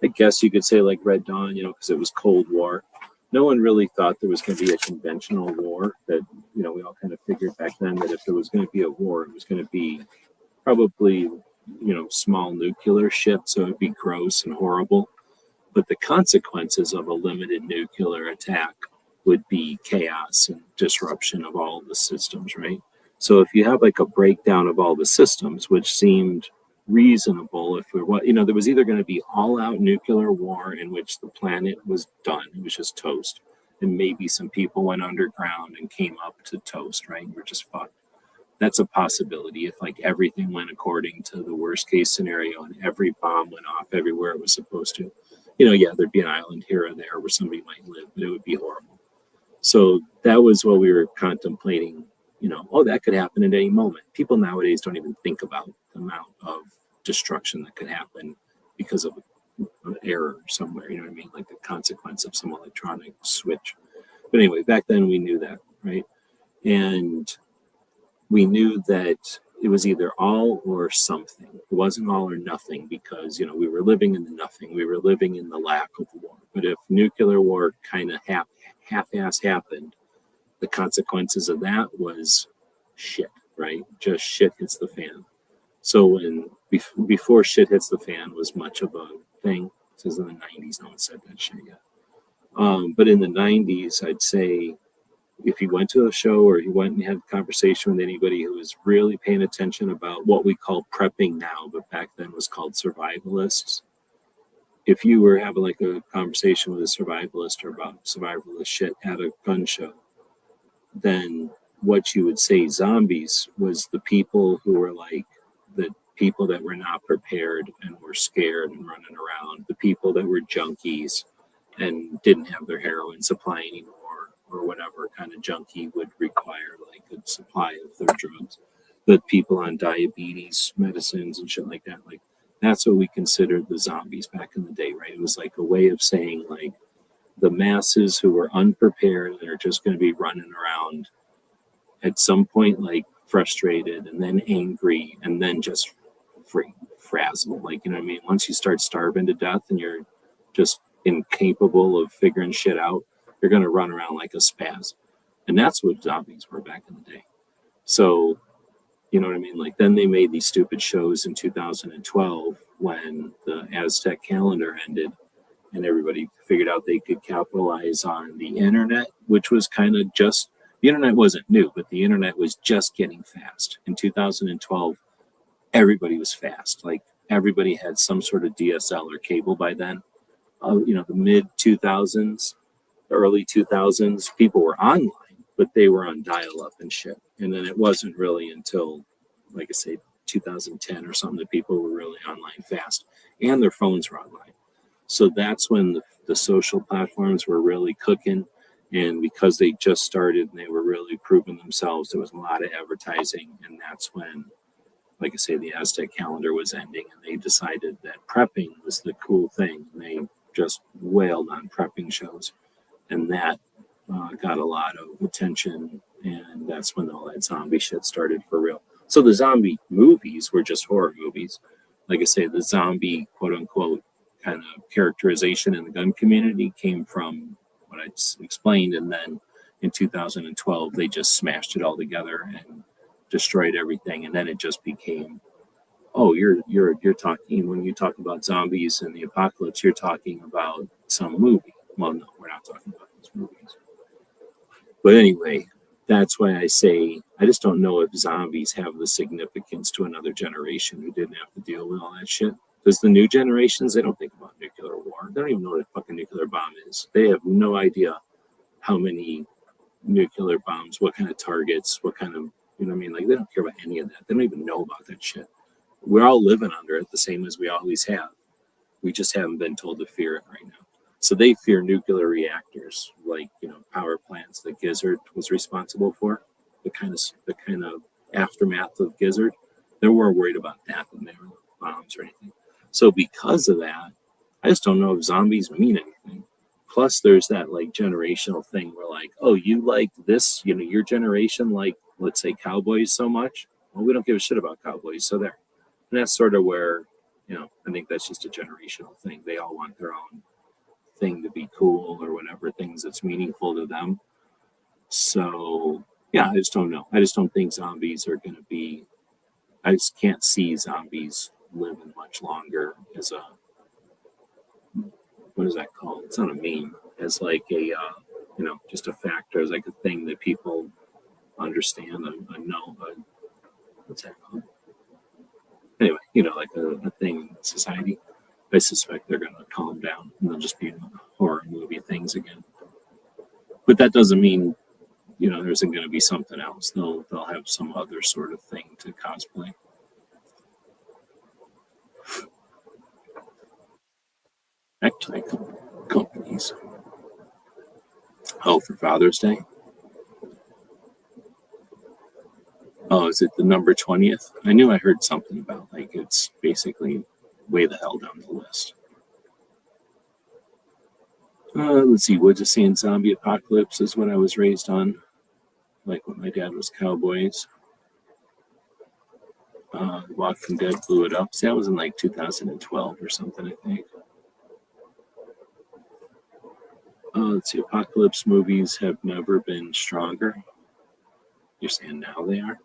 I guess you could say like Red Dawn, because it was Cold War. No one really thought there was going to be a conventional war. That we all kind of figured back then that if there was going to be a war, it was going to be probably small nuclear shit, so it'd be gross and horrible. But the consequences of a limited nuclear attack would be chaos and disruption of all the systems, right? So if you have like a breakdown of all the systems, which seemed reasonable, if there was either going to be all-out nuclear war in which the planet was done, it was just toast, and maybe some people went underground and came up to toast, right? We're just fucked. That's a possibility if like everything went according to the worst case scenario and every bomb went off everywhere it was supposed to. There'd be an island here or there where somebody might live, but it would be horrible. So that was what we were contemplating, that could happen at any moment. People nowadays don't even think about the amount of destruction that could happen because of an error somewhere, you know what I mean? Like the consequence of some electronic switch. But anyway, back then we knew that, right? And we knew that it was either all or something. It wasn't all or nothing because, we were living in the nothing. We were living in the lack of war. But if nuclear war kind of half-ass happened, the consequences of that was shit, right? Just shit hits the fan. So before shit hits the fan was much of a thing. This is in the 90s. No one said that shit yet. But in the 90s, I'd say if you went to a show or you went and had a conversation with anybody who was really paying attention about what we call prepping now, but back then was called survivalists. If you were having like a conversation with a survivalist or about survivalist shit at a gun show, then what you would say zombies was the people who were like the people that were not prepared and were scared and running around, the people that were junkies and didn't have their heroin supply anymore, or whatever kind of junkie would require like a supply of their drugs. The people on diabetes medicines and shit like that, like that's what we considered the zombies back in the day, right? It was like a way of saying like the masses who were unprepared and are just going to be running around at some point like frustrated and then angry and then just frazzled. Like, you know what I mean? Once you start starving to death and you're just incapable of figuring shit out, you're going to run around like a spaz. And that's what zombies were back in the day. So, you know what I mean? Like then they made these stupid shows in 2012 when the Aztec calendar ended and everybody figured out they could capitalize on the internet, which was kind of just, the internet wasn't new, but the internet was just getting fast. In 2012, everybody was fast. Like everybody had some sort of DSL or cable by then. The mid 2000s, early 2000s, people were online, but they were on dial-up and shit. And then it wasn't really until, like I say, 2010 or something that people were really online fast, and their phones were online. So that's when the social platforms were really cooking. And because they just started and they were really proving themselves, there was a lot of advertising. And that's when, like I say, the Aztec calendar was ending and they decided that prepping was the cool thing. And they just wailed on prepping shows. And that got a lot of attention. And that's when all that zombie shit started for real. So the zombie movies were just horror movies. Like I say, the zombie, quote unquote, kind of characterization in the gun community came from what I explained. And then in 2012, they just smashed it all together and destroyed everything. And then it just became, oh, you're talking, when you talk about zombies and the apocalypse, you're talking about some movie. Well, no, we're not talking about those movies. But anyway, that's why I say I just don't know if zombies have the significance to another generation who didn't have to deal with all that shit. Because the new generations, they don't think about nuclear war. They don't even know what a fucking nuclear bomb is. They have no idea how many nuclear bombs, what kind of targets, what kind of, you know what I mean? Like, they don't care about any of that. They don't even know about that shit. We're all living under it the same as we always have. We just haven't been told to fear it right now. So they fear nuclear reactors, like, you know, power plants that Gizzard was responsible for, the kind of aftermath of Gizzard. They're more worried about that than they were bombs or anything. So because of that, I just don't know if zombies mean anything. Plus, there's that like generational thing where like, oh, you like this, you know, your generation, like, let's say cowboys so much. Well, we don't give a shit about cowboys, so there. And that's sort of where, you know, I think that's just a generational thing. They all want their own thing to be cool or whatever, things that's meaningful to them. So, yeah, I just don't know. I just don't think zombies are going to be, I just can't see zombies living much longer as a, what is that called? It's not a meme. As like a, you know, just a factor, as like a thing that people understand, what's that called? Anyway, you know, like a thing in society. I suspect they're going to calm down and they'll just be horror movie things again. But that doesn't mean, you know, there isn't going to be something else. They'll have some other sort of thing to cosplay. Necktie companies. Oh, for Father's Day? Oh, is it the number 20th? I knew I heard something about, like, it's basically way the hell down the list. Let's see, Woods of Sand Zombie Apocalypse is what I was raised on. Like when my dad was Cowboys. Walking Dead blew it up. See, that was in like 2012 or something, I think. Let's see, Apocalypse movies have never been stronger. You're saying now they are?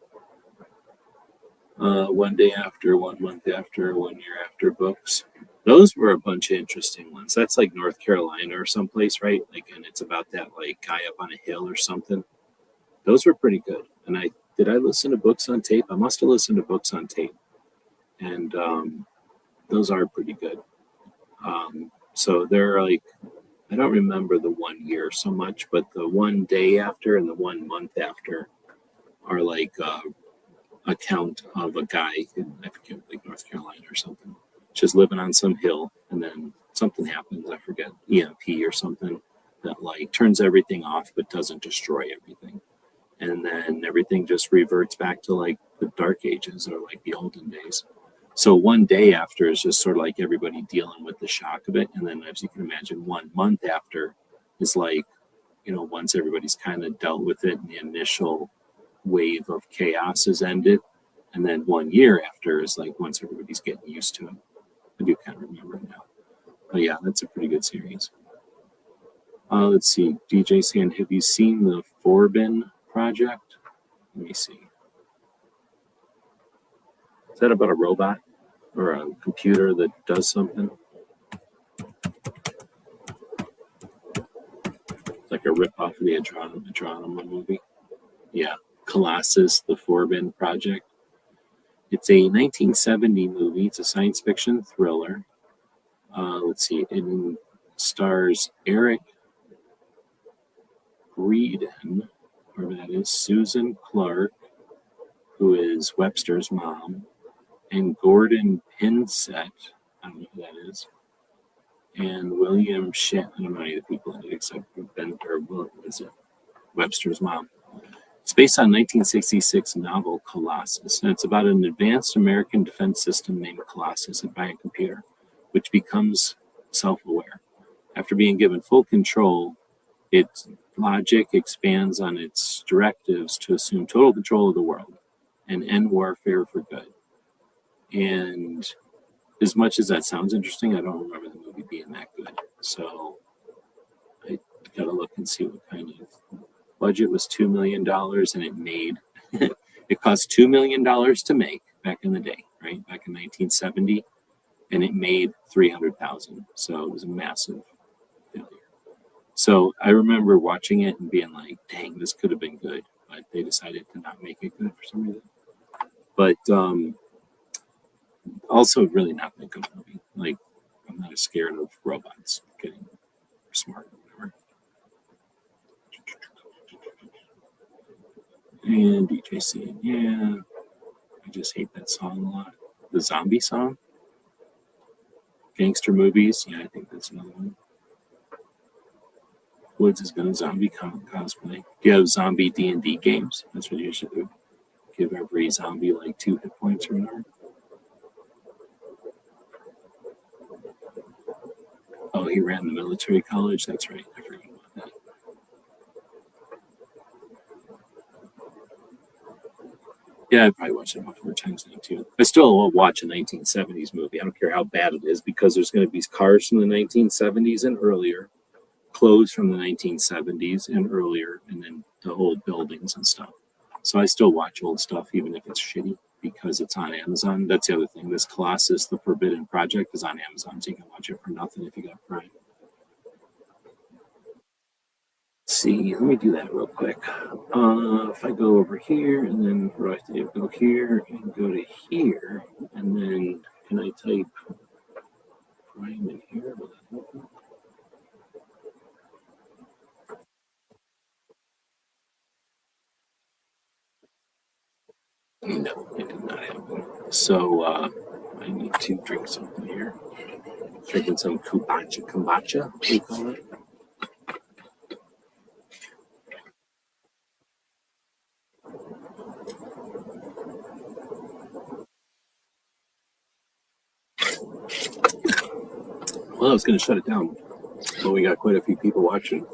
One Day After, 1 month after, 1 year after books. Those were a bunch of interesting ones. That's like North Carolina or someplace, right? Like, and it's about that like guy up on a hill or something. Those were pretty good. And did I listen to books on tape? I must have listened to books on tape. And those are pretty good. So they're like, I don't remember the 1 year so much, but the 1 day after and the 1 month after are like account of a guy in, I forget, like North Carolina or something, just living on some hill, and then something happens, I forget, EMP or something, that like turns everything off but doesn't destroy everything. And then everything just reverts back to like the dark ages or like the olden days. So 1 day after is just sort of like everybody dealing with the shock of it. And then, as you can imagine, 1 month after is like, you know, once everybody's kind of dealt with it and the initial wave of chaos is ended. And then 1 year after is like once everybody's getting used to it. I do kind of remember it now. But yeah, that's a pretty good series. Let's see, DJ saying, have you seen the Forbin project? Let me see. Is that about a robot or a computer that does something? Like a rip-off of the Adronoma movie? Yeah, Colossus, the Forbin project. It's a 1970 movie. It's a science fiction thriller. Let's see, it stars Eric Greedon, whoever that is, Susan Clark, who is Webster's mom, and Gordon Pinsett, I don't know who that is, and William Shat. I don't know any of the people in it except Ben, or what is it? Webster's mom. It's based on 1966 novel Colossus, and it's about an advanced American defense system named Colossus by a computer, which becomes self-aware. After being given full control, its logic expands on its directives to assume total control of the world and end warfare for good. And as much as that sounds interesting, I don't remember the movie being that good. So I gotta look and see what kind of budget was $2 million, and it made it cost $2 million to make back in the day, right? Back in 1970, and it made 300,000. So it was a massive failure. So I remember watching it and being like, dang, this could have been good, but they decided to not make it good for some reason. But Also, really not that good movie. Like, I'm not as scared of robots getting smart or whatever. And DJC, yeah, I just hate that song a lot. The zombie song, gangster movies, yeah, I think that's another one. Woods is gonna zombie cosplay. Do you have zombie D&D games? That's what you should do. Give every zombie like 2 hit points or whatever. Oh, he ran the military college. That's right. I forgot about that. Yeah, I probably watched it about 4 times now too. I still won't watch a 1970s movie. I don't care how bad it is because there's going to be cars from the 1970s and earlier, clothes from the 1970s and earlier, and then the old buildings and stuff. So I still watch old stuff even if it's shitty because it's on Amazon. That's the other thing. This Colossus, The Forbidden Project, is on Amazon, so you can watch it for nothing if you got Prime. Let's see, let me do that real quick. If I go over here and then what do I have to do? Go here and go to here, and then can I type Prime in here? Will that help me? No, it did not happen. So I need to drink something here. Drinking some kombucha, what do you call it? Well, I was going to shut it down, but we got quite a few people watching.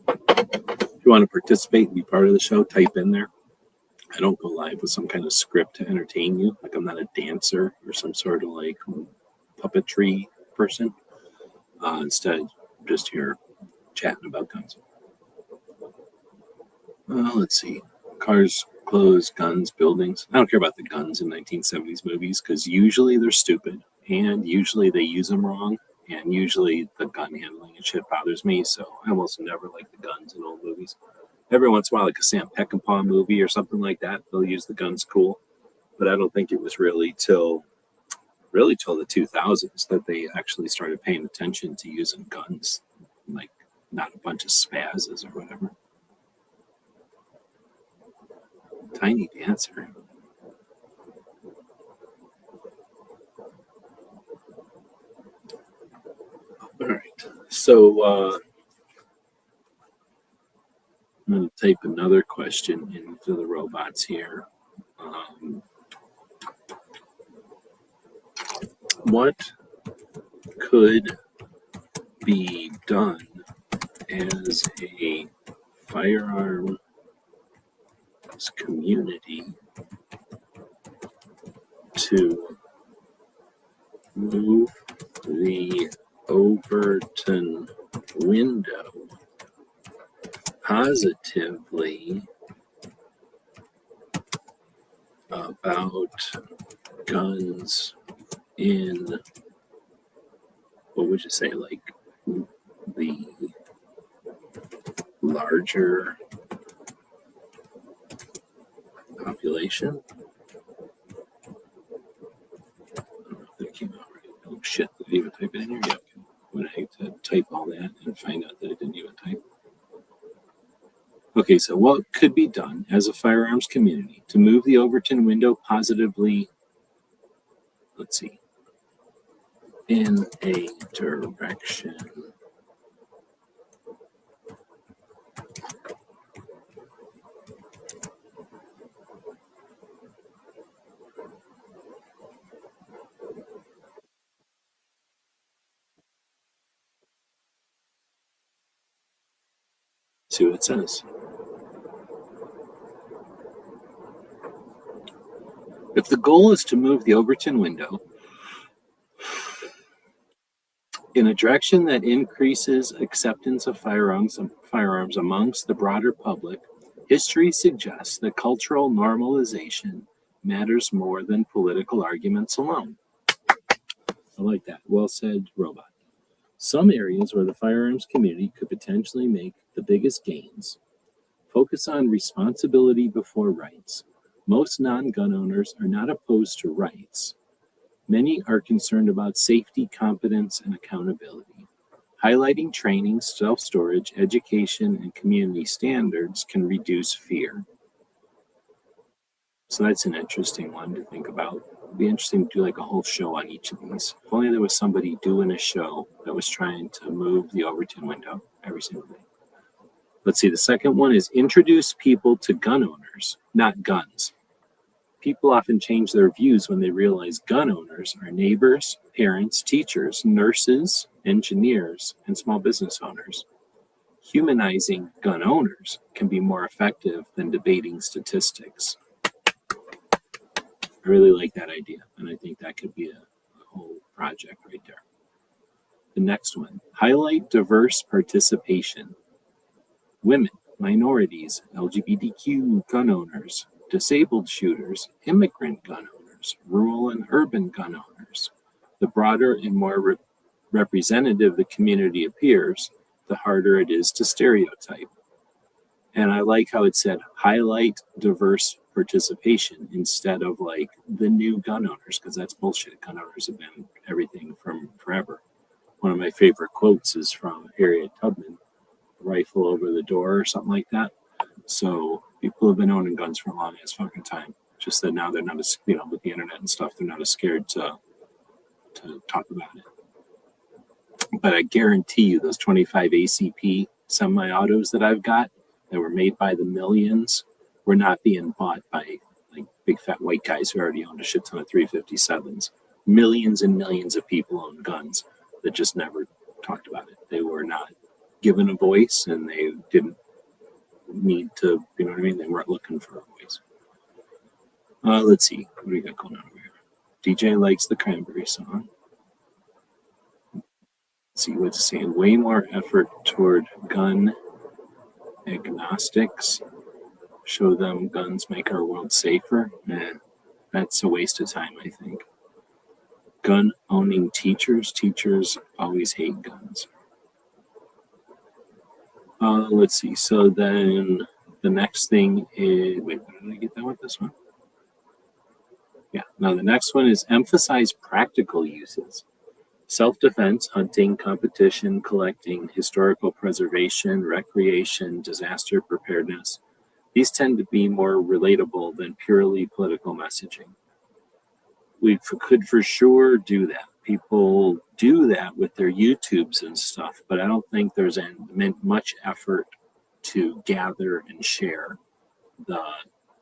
If you want to participate and be part of the show, type in there. I don't go live with some kind of script to entertain you. Like I'm not a dancer or some sort of like puppetry person. Instead, just here chatting about guns. Let's see. Cars, clothes, guns, buildings. I don't care about the guns in 1970s movies because usually they're stupid and usually they use them wrong. And usually the gun handling and shit bothers me. So I almost never like the guns in old movies. Every once in a while, like a Sam Peckinpah movie or something like that, they'll use the guns cool. But I don't think it was really till the 2000s that they actually started paying attention to using guns, like not a bunch of spazzes or whatever. Tiny Dancer. All right. So I'm going to type another question into the robots here. What could be done as a firearms community to move the Overton window positively about guns in, what would you say, like the larger population? I don't know if that came out right. Oh shit, did it even type it in here? Yeah, okay. I'm gonna have to type all that and find out that it didn't even type. Okay, so what could be done as a firearms community to move the Overton window positively, let's see, in a direction see what it says. If the goal is to move the Overton window in a direction that increases acceptance of firearms amongst the broader public, history suggests that cultural normalization matters more than political arguments alone. I like that. Well said, robot. Some areas where the firearms community could potentially make the biggest gains focus on responsibility before rights. Most non-gun owners are not opposed to rights, Many are concerned about safety, competence, and accountability. Highlighting training, self-storage, education, and community standards can reduce fear. So that's an interesting one to think about. It'd be interesting to do like a whole show on each of these. If only there was somebody doing a show that was trying to move the Overton window every single day. Let's see, the second one is introduce people to gun owners, not guns. People often change their views when they realize gun owners are neighbors, parents, teachers, nurses, engineers, and small business owners. Humanizing gun owners can be more effective than debating statistics. I really like that idea, and I think that could be a whole project right there. The next one, highlight diverse participation. Women, minorities, LGBTQ gun owners, disabled shooters, immigrant gun owners, rural and urban gun owners. The broader and more representative the community appears, the harder it is to stereotype. And I like how it said highlight diverse participation instead of like the new gun owners, because that's bullshit. Gun owners have been everything from forever. One of my favorite quotes is from Harriet Tubman, rifle over the door or something like that. So people have been owning guns for a long ass fucking time. Just that now they're not as, with the internet and stuff, they're not as scared to talk about it. But I guarantee you those 25 ACP semi-autos that I've got that were made by the millions were not being bought by like big fat white guys who already owned a shit ton of 357s. Millions and millions of people own guns that just never talked about it. They were not given a voice, and they didn't need to, you know what I mean? They weren't looking for a voice. Let's see. What do we got going on over here? DJ likes the Cranberry song. Let's see what's saying. Way more effort toward gun agnostics. Show them guns make our world safer. That's a waste of time, I think. Gun owning teachers. Teachers always hate guns. Let's see. So then the next thing is, wait, did I get that with this one? Yeah. Now the next one is emphasize practical uses. Self-defense, hunting, competition, collecting, historical preservation, recreation, disaster preparedness. These tend to be more relatable than purely political messaging. We could for sure do that. People do that with their YouTubes and stuff, but I don't think there's much effort to gather and share the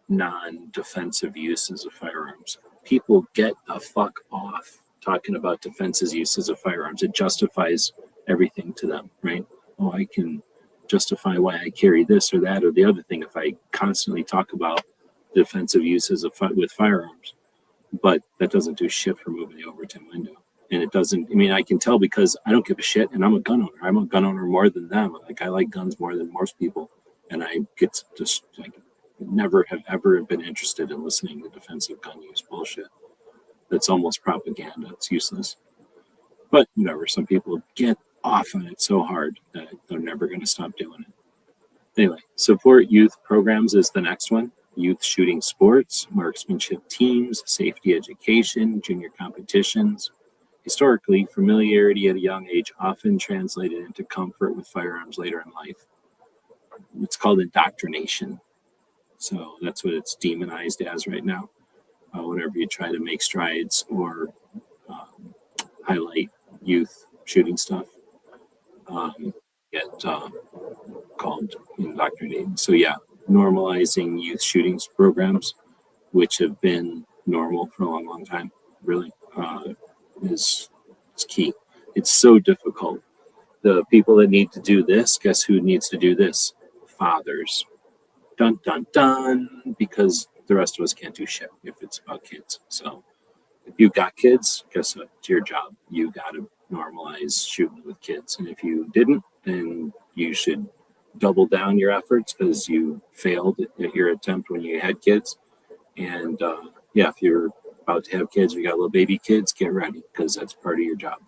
non-defensive uses of firearms. People get the fuck off talking about defensive uses of firearms. It justifies everything to them, right? Oh, I can justify why I carry this or that or the other thing if I constantly talk about defensive uses of with firearms. But that doesn't do shit for moving the Overton window. And it doesn't, I can tell because I don't give a shit and I'm a gun owner. I'm a gun owner more than them. Like, I like guns more than most people. And I get just like never have ever been interested in listening to defensive gun use bullshit. That's almost propaganda. It's useless. But whatever, some people get off on it so hard that they're never going to stop doing it. Anyway, support youth programs is the next one. Youth shooting sports, marksmanship teams, safety education, junior competitions. Historically, familiarity at a young age often translated into comfort with firearms later in life. It's called indoctrination. So that's what it's demonized as right now. Whenever you try to make strides or highlight youth shooting stuff, get called indoctrinating. So yeah, normalizing youth shootings programs, which have been normal for a long, long time, really is key. It's so difficult. The people that need to do this, guess who needs to do this? Fathers. Dun, dun, dun, because the rest of us can't do shit if it's about kids. So if you got kids, guess what? It's your job. You got to normalize shooting with kids. And if you didn't, then you should double down your efforts because you failed at your attempt when you had kids. And if you're about to have kids, you got little baby kids, get ready because that's part of your job.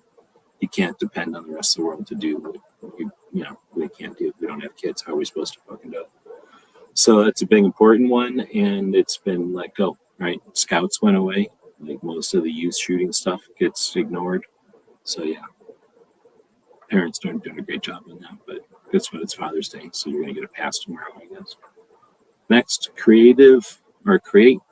You can't depend on the rest of the world to do what we can't do. If we don't have kids, how are we supposed to fucking do it? So that's a big important one, and it's been let go, right? Scouts went away. Like most of the youth shooting stuff gets ignored. So yeah, parents aren't doing a great job on that, but guess what? It's Father's Day, so you're gonna get a pass tomorrow, I guess. Next, create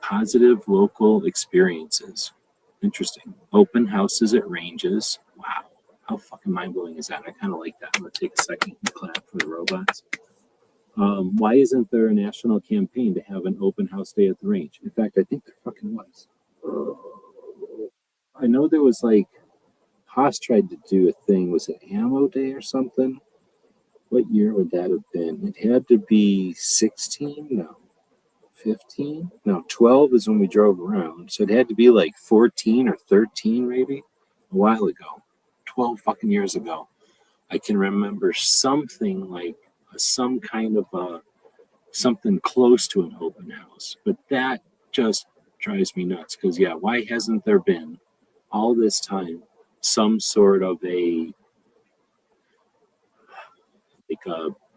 positive local experiences. Interesting. Open houses at ranges. Wow. How fucking mind blowing is that? I kind of like that. I'm going to take a second and clap for the robots. Why isn't there a national campaign to have an open house day at the range? In fact, I think there fucking was. I know there was like, Haas tried to do a thing. Was it Ammo Day or something? What year would that have been? It had to be 16? No. 15? No, 12 is when we drove around. So it had to be like 14 or 13, maybe, a while ago. 12 fucking years ago. I can remember something like some kind of something close to an open house. But that just drives me nuts because, yeah, why hasn't there been all this time some sort of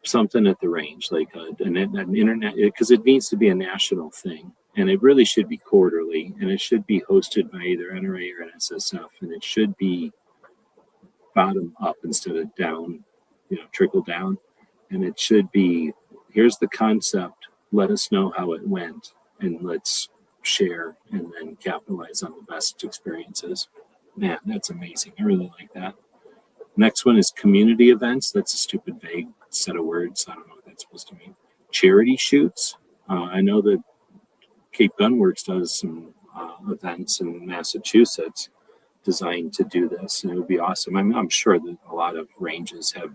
something at the range, like an internet, because it needs to be a national thing, and it really should be quarterly, and it should be hosted by either NRA or NSSF, and it should be bottom up instead of down, trickle down, and it should be, here's the concept, let us know how it went, and let's share and then capitalize on the best experiences. Man, that's amazing. I really like that. Next one is community events. That's a stupid, vague set of words. I don't know what that's supposed to mean. Charity shoots. I know that Cape Gunworks does some events in Massachusetts designed to do this, and it would be awesome. I'm sure that a lot of ranges have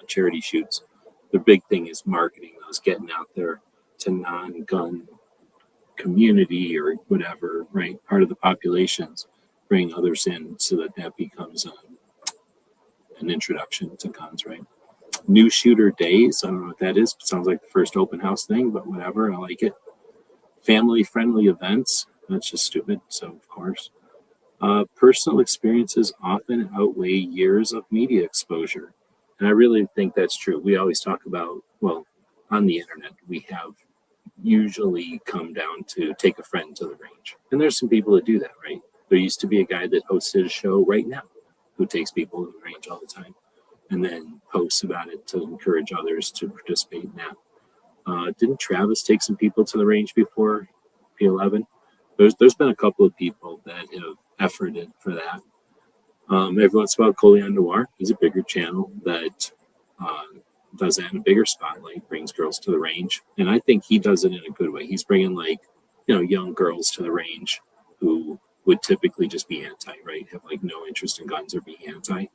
charity shoots. The big thing is marketing those, getting out there to non-gun community or whatever, right? Part of the populations, bring others in so that becomes an introduction to guns, right? New shooter days. I don't know what that is. It sounds like the first open house thing, but whatever. I like it. Family friendly events. That's just stupid. So, of course. Personal experiences often outweigh years of media exposure. And I really think that's true. We always talk about, well, on the internet, we have usually come down to take a friend to the range. And there's some people that do that, right? There used to be a guy that hosted a show right now who takes people to the range all the time and then posts about it to encourage others to participate in that. Didn't Travis take some people to the range before P11? There's been a couple of people that have efforted for that. Every once in a while, Colion Noir, he's a bigger channel that does that in a bigger spotlight, brings girls to the range. And I think he does it in a good way. He's bringing young girls to the range who would typically just be anti, right? Have no interest in guns or be anti,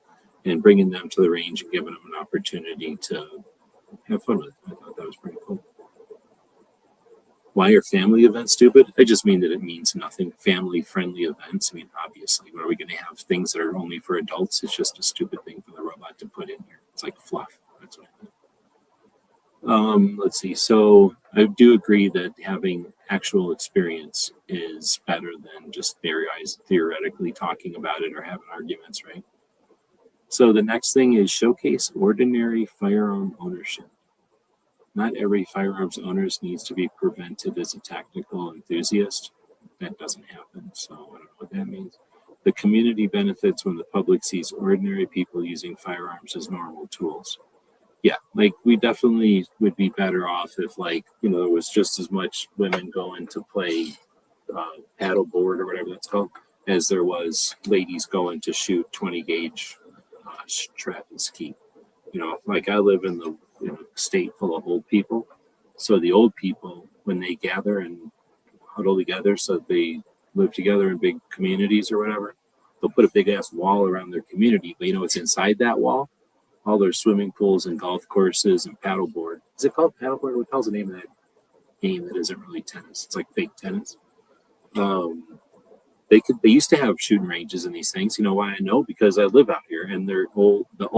and bringing them to the range and giving them an opportunity to have fun with it. I thought that was pretty cool. Why are family events stupid? I just mean that it means nothing. Family-friendly events. I mean, obviously, what are we going to have things that are only for adults? It's just a stupid thing for the robot to put in here. It's like fluff. That's what I mean. Let's see. So I do agree that having actual experience is better than just theoretically talking about it or having arguments, right? So the next thing is showcase ordinary firearm ownership. Not every firearms owner needs to be presented as a tactical enthusiast. That doesn't happen, so I don't know what that means. The community benefits when the public sees ordinary people using firearms as normal tools. Yeah, we definitely would be better off if there was just as much women going to play paddleboard or whatever that's called as there was ladies going to shoot 20 gauge trap and ski. I live in the state full of old people. So the old people, when they gather and huddle together, so they live together in big communities or whatever, they'll put a big ass wall around their community. But it's inside that wall, all their swimming pools and golf courses and paddleboard. Is it called paddleboard? What the hell's the name of that game that isn't really tennis? It's like fake tennis. They used to have shooting ranges in these things. You know why I know? Because I live out here, and they're old. The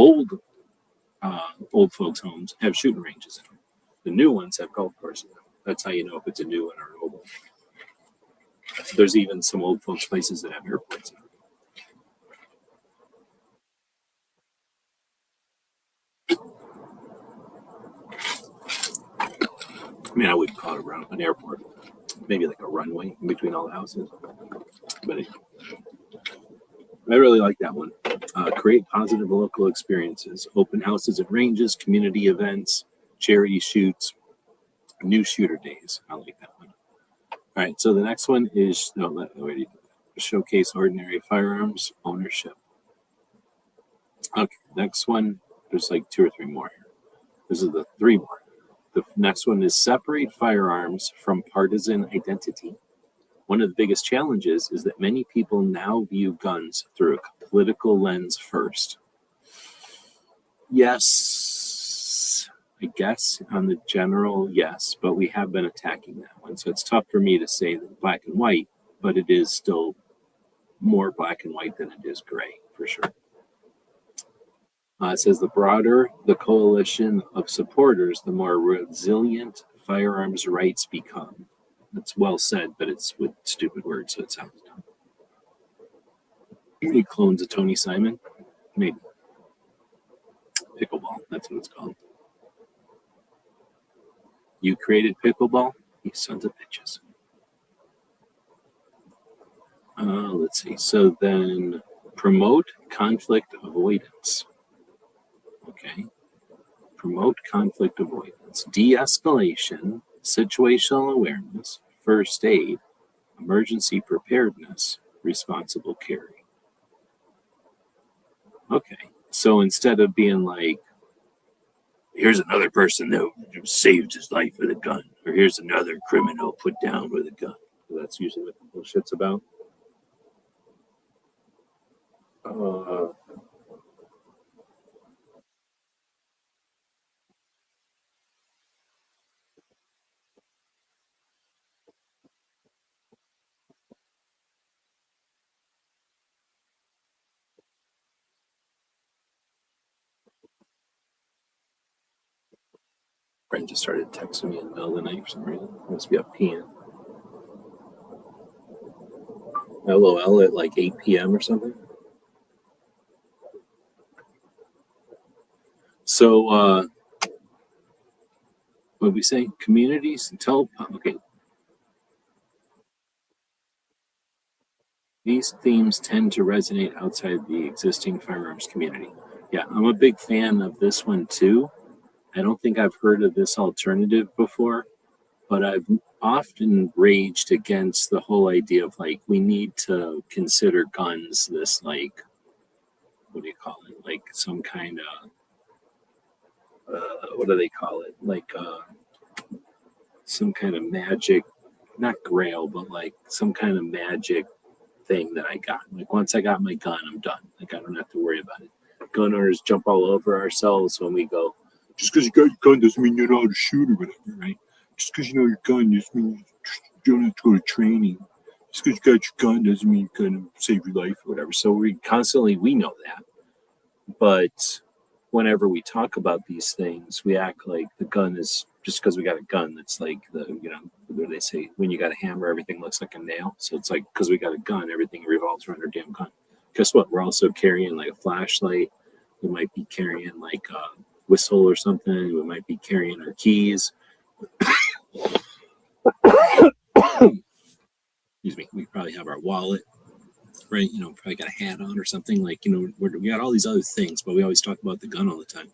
old folks' homes have shooting ranges in them. The new ones have golf courses in them. That's how you know if it's a new one or an old one. There's even some old folks' places that have airports in them. I mean, I wouldn't call it an airport. Maybe like a runway in between all the houses. But anyway, I really like that one. Create positive local experiences, open houses at ranges, community events, charity shoots, new shooter days. I like that one. All right, so the next one is showcase ordinary firearms ownership. Okay, next one, there's like 2 or 3 more here. This is the 3 more. The next one is separate firearms from partisan identity. One of the biggest challenges is that many people now view guns through a political lens first. Yes, I guess on the general, yes, but we have been attacking that one. So it's tough for me to say that black and white, but it is still more black and white than it is gray, for sure. It says the broader the coalition of supporters, the more resilient firearms rights become. That's well said, but it's with stupid words, so it sounds dumb. Any clones of Tony Simon? Maybe. Pickleball, that's what it's called. You created pickleball? You sons of bitches. Let's see. So then promote conflict avoidance. Okay. Promote conflict avoidance, de-escalation, situational awareness, first aid, emergency preparedness, responsible carry. Okay. So instead of being like, here's another person that saved his life with a gun, or here's another criminal put down with a gun. So that's usually what the bullshit's about. Friend just started texting me in the middle of the night for some reason. Must be up peeing. LOL at like 8 p.m. or something. So, what did we say? Communities and okay. These themes tend to resonate outside the existing firearms community. Yeah, I'm a big fan of this one too. I don't think I've heard of this alternative before, but I've often raged against the whole idea of like, we need to consider guns this like, what do you call it? Like some kind of, what do they call it? Like some kind of magic, not grail, but like some kind of magic thing that I got. Like once I got my gun, I'm done. Like I don't have to worry about it. Gun owners jump all over ourselves when we go, just because you got your gun doesn't mean you know how to shoot or whatever, right? Just because you know your gun doesn't mean you don't have to go to training. Just because you got your gun doesn't mean you're going to save your life or whatever. So we know that. But whenever we talk about these things, we act like the gun is just because we got a gun. That's like what do they say? When you got a hammer, everything looks like a nail. So it's like because we got a gun, everything revolves around our damn gun. Guess what? We're also carrying like a flashlight. We might be carrying like a whistle or something. We might be carrying our keys. Excuse me. We probably have our wallet, right? Probably got a hat on or something. Like, we got all these other things, but we always talk about the gun all the time.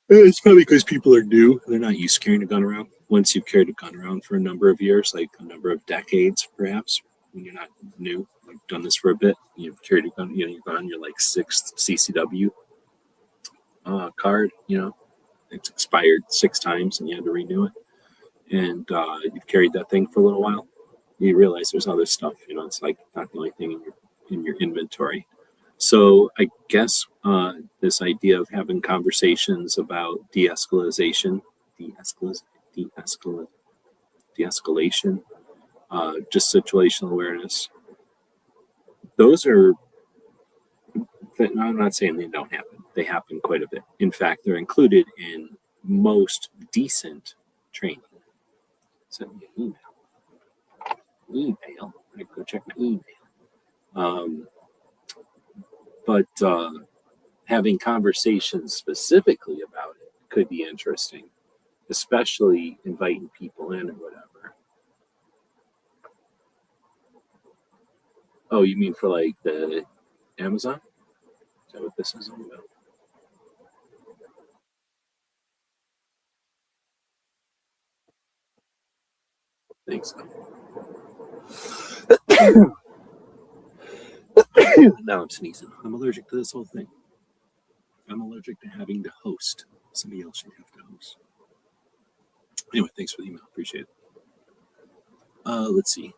It's probably because people are new. They're not used to carrying a gun around. Once you've carried a gun around for a number of years, like a number of decades, perhaps, when you're not new, like done this for a bit, you've carried a gun, you've got on your like 6th CCW card, it's expired 6 times and you had to renew it. And you've carried that thing for a little while. You realize there's other stuff, it's like not the only thing in your inventory. So I guess this idea of having conversations about de-escalation, just situational awareness. Those are, I'm not saying they don't happen. They happen quite a bit. In fact, they're included in most decent training. Send me an email. I go check my email. But having conversations specifically about it could be interesting, especially inviting people in or whatever. Oh, you mean for like the Amazon? Is that what this is all about? Thanks. Now I'm sneezing. I'm allergic to this whole thing. I'm allergic to having to host. Somebody else should have to host. Anyway, thanks for the email. Appreciate it. Let's see.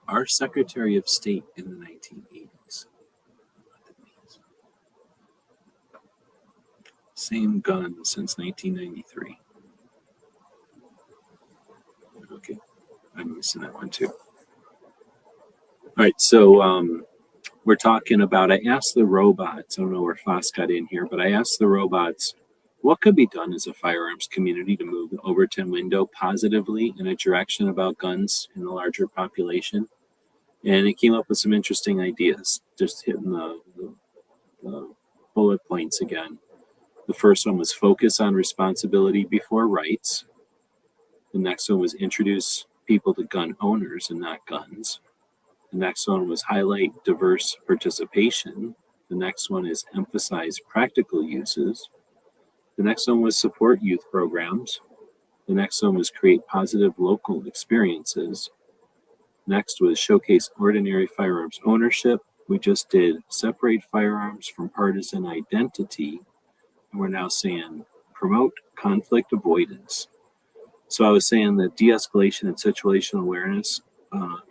Our Secretary of State in the 1980s. Same gun since 1993. Okay, I'm missing that one too. All right, so we're talking about, I asked the robots, I don't know where Foss got in here, but I asked the robots what could be done as a firearms community to move the Overton window positively in a direction about guns in the larger population. And it came up with some interesting ideas, just hitting the bullet points again. The first one was focus on responsibility before rights. The next one was introduce people to gun owners and not guns. The next one was highlight diverse participation. The next one is emphasize practical uses. The next one was support youth programs. The next one was create positive local experiences. Next was showcase ordinary firearms ownership. We just did separate firearms from partisan identity. And we're now saying promote conflict avoidance. So I was saying that de-escalation and situational awareness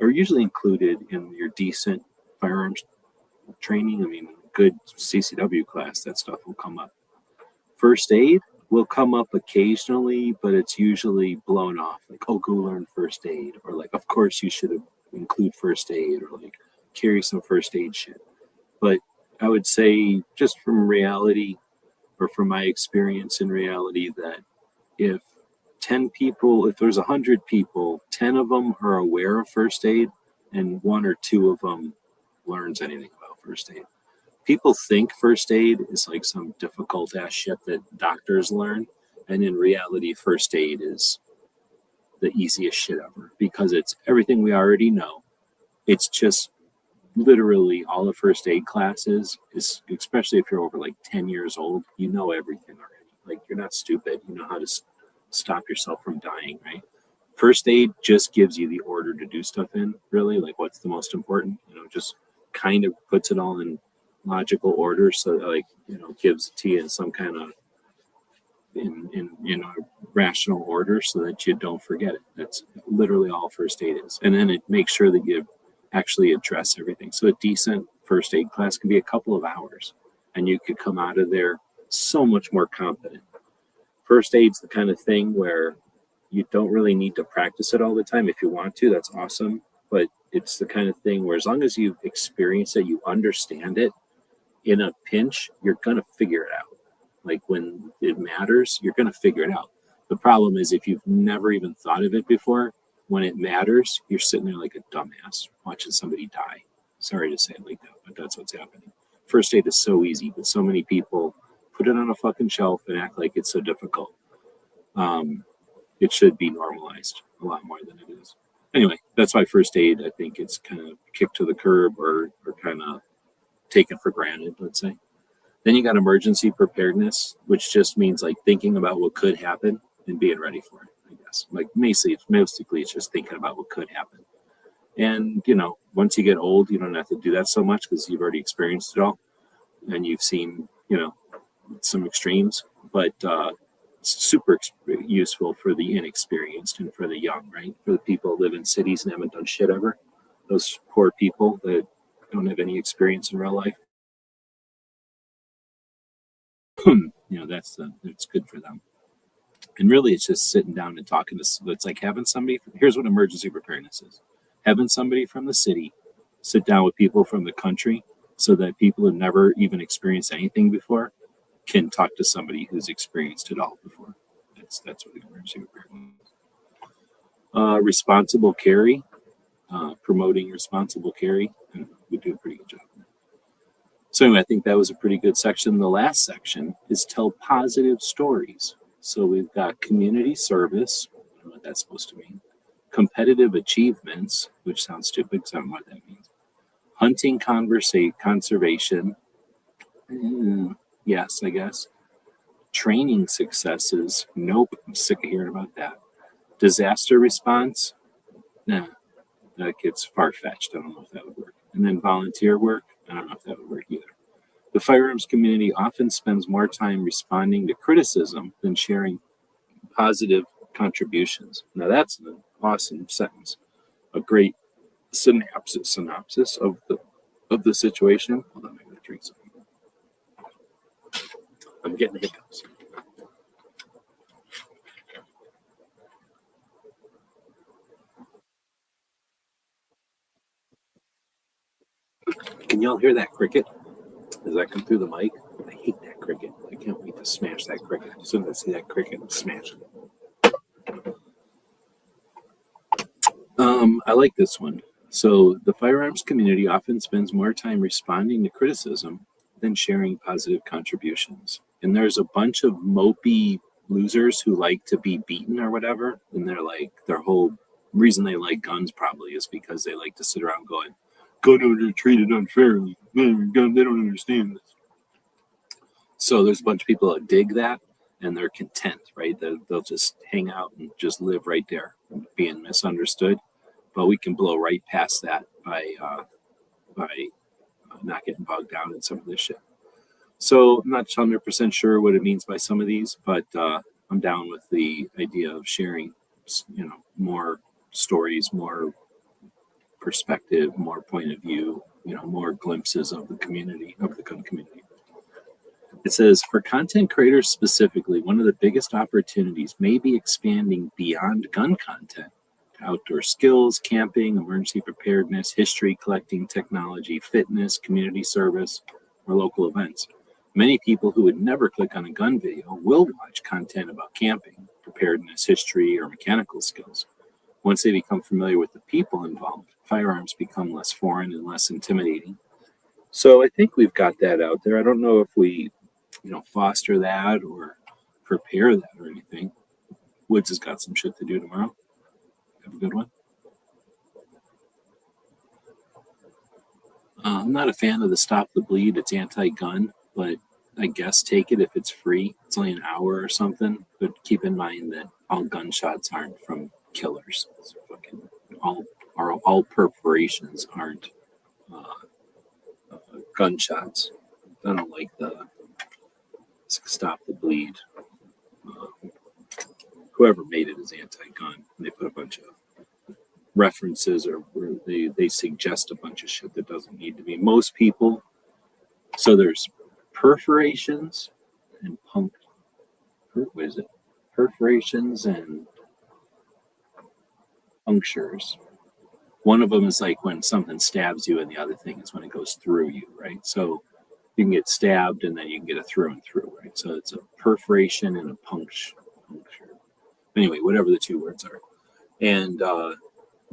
are usually included in your decent firearms training. I mean, good CCW class, that stuff will come up. First aid will come up occasionally, but it's usually blown off. Like, oh, go learn first aid, or like, of course you should include first aid, or like carry some first aid shit. But I would say, just from reality, or from my experience in reality, that if 10 people, if there's 100 people, 10 of them are aware of first aid and one or two of them learns anything about first aid. People think first aid is like some difficult ass shit that doctors learn. And in reality, first aid is the easiest shit ever because it's everything we already know. It's just literally all the first aid classes, is especially if you're over like 10 years old, you know everything already. Like, you're not stupid. You know how to stop yourself from dying, right? First aid just gives you the order to do stuff in, really, like what's the most important, just kind of puts it all in logical order, so that, like, gives it to you in some kind of in rational order so that you don't forget it. That's literally all first aid is. And then it makes sure that you actually address everything. So a decent first aid class can be a couple of hours and you could come out of there so much more competent. First aid's the kind of thing where you don't really need to practice it all the time. If you want to, that's awesome. But it's the kind of thing where as long as you've experienced it, you understand it, in a pinch, you're going to figure it out. Like, when it matters, you're going to figure it out. The problem is if you've never even thought of it before, when it matters, you're sitting there like a dumbass watching somebody die. Sorry to say it like that, but that's what's happening. First aid is so easy, but so many people put it on a fucking shelf and act like it's so difficult. It should be normalized a lot more than it is. Anyway, that's why first aid, I think it's kind of kicked to the curb or kind of taken for granted, let's say. Then you got emergency preparedness, which just means like thinking about what could happen and being ready for it, I guess. Like, mostly it's just thinking about what could happen. And, once you get old, you don't have to do that so much because you've already experienced it all and you've seen, some extremes. But it's super useful for the inexperienced and for the young, right? For the people who live in cities and haven't done shit ever. Those poor people that don't have any experience in real life. It's good for them. And really, it's just sitting down and talking to. It's like having somebody. Here's what emergency preparedness is: having somebody from the city sit down with people from the country, so that people who've never even experienced anything before can talk to somebody who's experienced it all before. That's what emergency preparedness is. Responsible carry, promoting responsible carry. We do a pretty good job. So anyway, I think that was a pretty good section. The last section is tell positive stories. So we've got community service. I don't know what that's supposed to mean. Competitive achievements, which sounds stupid because I don't know what that means. Hunting conservation, yes, I guess. Training successes, nope, I'm sick of hearing about that. Disaster response, nah, that gets far-fetched. I don't know if that would work. And then volunteer work, I don't know if that would work either. The firearms community often spends more time responding to criticism than sharing positive contributions. Now that's an awesome sentence, a great synopsis of the situation. Hold on, I'm gonna drink something. I'm getting hiccups. Can y'all hear that cricket? Does that come through the mic? I hate that cricket. I can't wait to smash that cricket. As soon as I see that cricket, smash it. I like this one. So the firearms community often spends more time responding to criticism than sharing positive contributions. And there's a bunch of mopey losers who like to be beaten or whatever. And they're like, their whole reason they like guns probably is because they like to sit around going, gun owners are treated unfairly. Man, gun, they don't understand this. So there's a bunch of people that dig that and they're content, right? They'll just hang out and just live right there, being misunderstood. But we can blow right past that by not getting bogged down in some of this shit. So I'm not 100% sure what it means by some of these, but I'm down with the idea of sharing, more stories, more perspective, more point of view, more glimpses of the community, of the gun community. It says, for content creators specifically, one of the biggest opportunities may be expanding beyond gun content. Outdoor skills, camping, emergency preparedness, history, collecting, technology, fitness, community service, or local events. Many people who would never click on a gun video will watch content about camping, preparedness, history, or mechanical skills. Once they become familiar with the people involved, firearms become less foreign and less intimidating. So I think we've got that out there. I don't know if we, foster that or prepare that or anything. Woods has got some shit to do tomorrow. Have a good one. I'm not a fan of the Stop the Bleed. It's anti-gun, but I guess take it if it's free. It's only an hour or something. But keep in mind that all gunshots aren't from killers. It's fucking all perforations aren't gunshots. I don't like the Stop the Bleed. Whoever made it is anti-gun. They put a bunch of references or they suggest a bunch of shit that doesn't need to be. Most people, so there's perforations and perforations and punctures. One of them is like when something stabs you, and the other thing is when it goes through you, right? So you can get stabbed and then you can get a through and through, right? So it's a perforation and a puncture. Anyway, whatever the two words are. And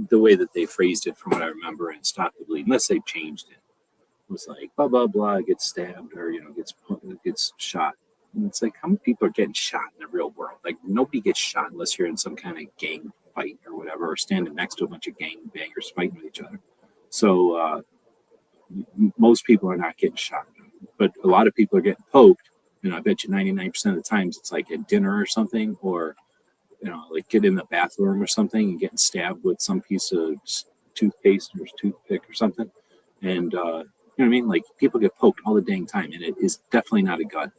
the way that they phrased it, from what I remember, in Stop the Bleed, unless they've changed it, was like blah blah blah, gets stabbed or gets shot. And it's like, how many people are getting shot in the real world? Like, nobody gets shot unless you're in some kind of gang fight or whatever, or standing next to a bunch of gang bangers fighting with each other. So most people are not getting shot, but a lot of people are getting poked. I bet you 99% of the times it's like at dinner or something, or like get in the bathroom or something and getting stabbed with some piece of toothpaste or toothpick or something. And, you know what I mean? Like, people get poked all the dang time, and it is definitely not a gun.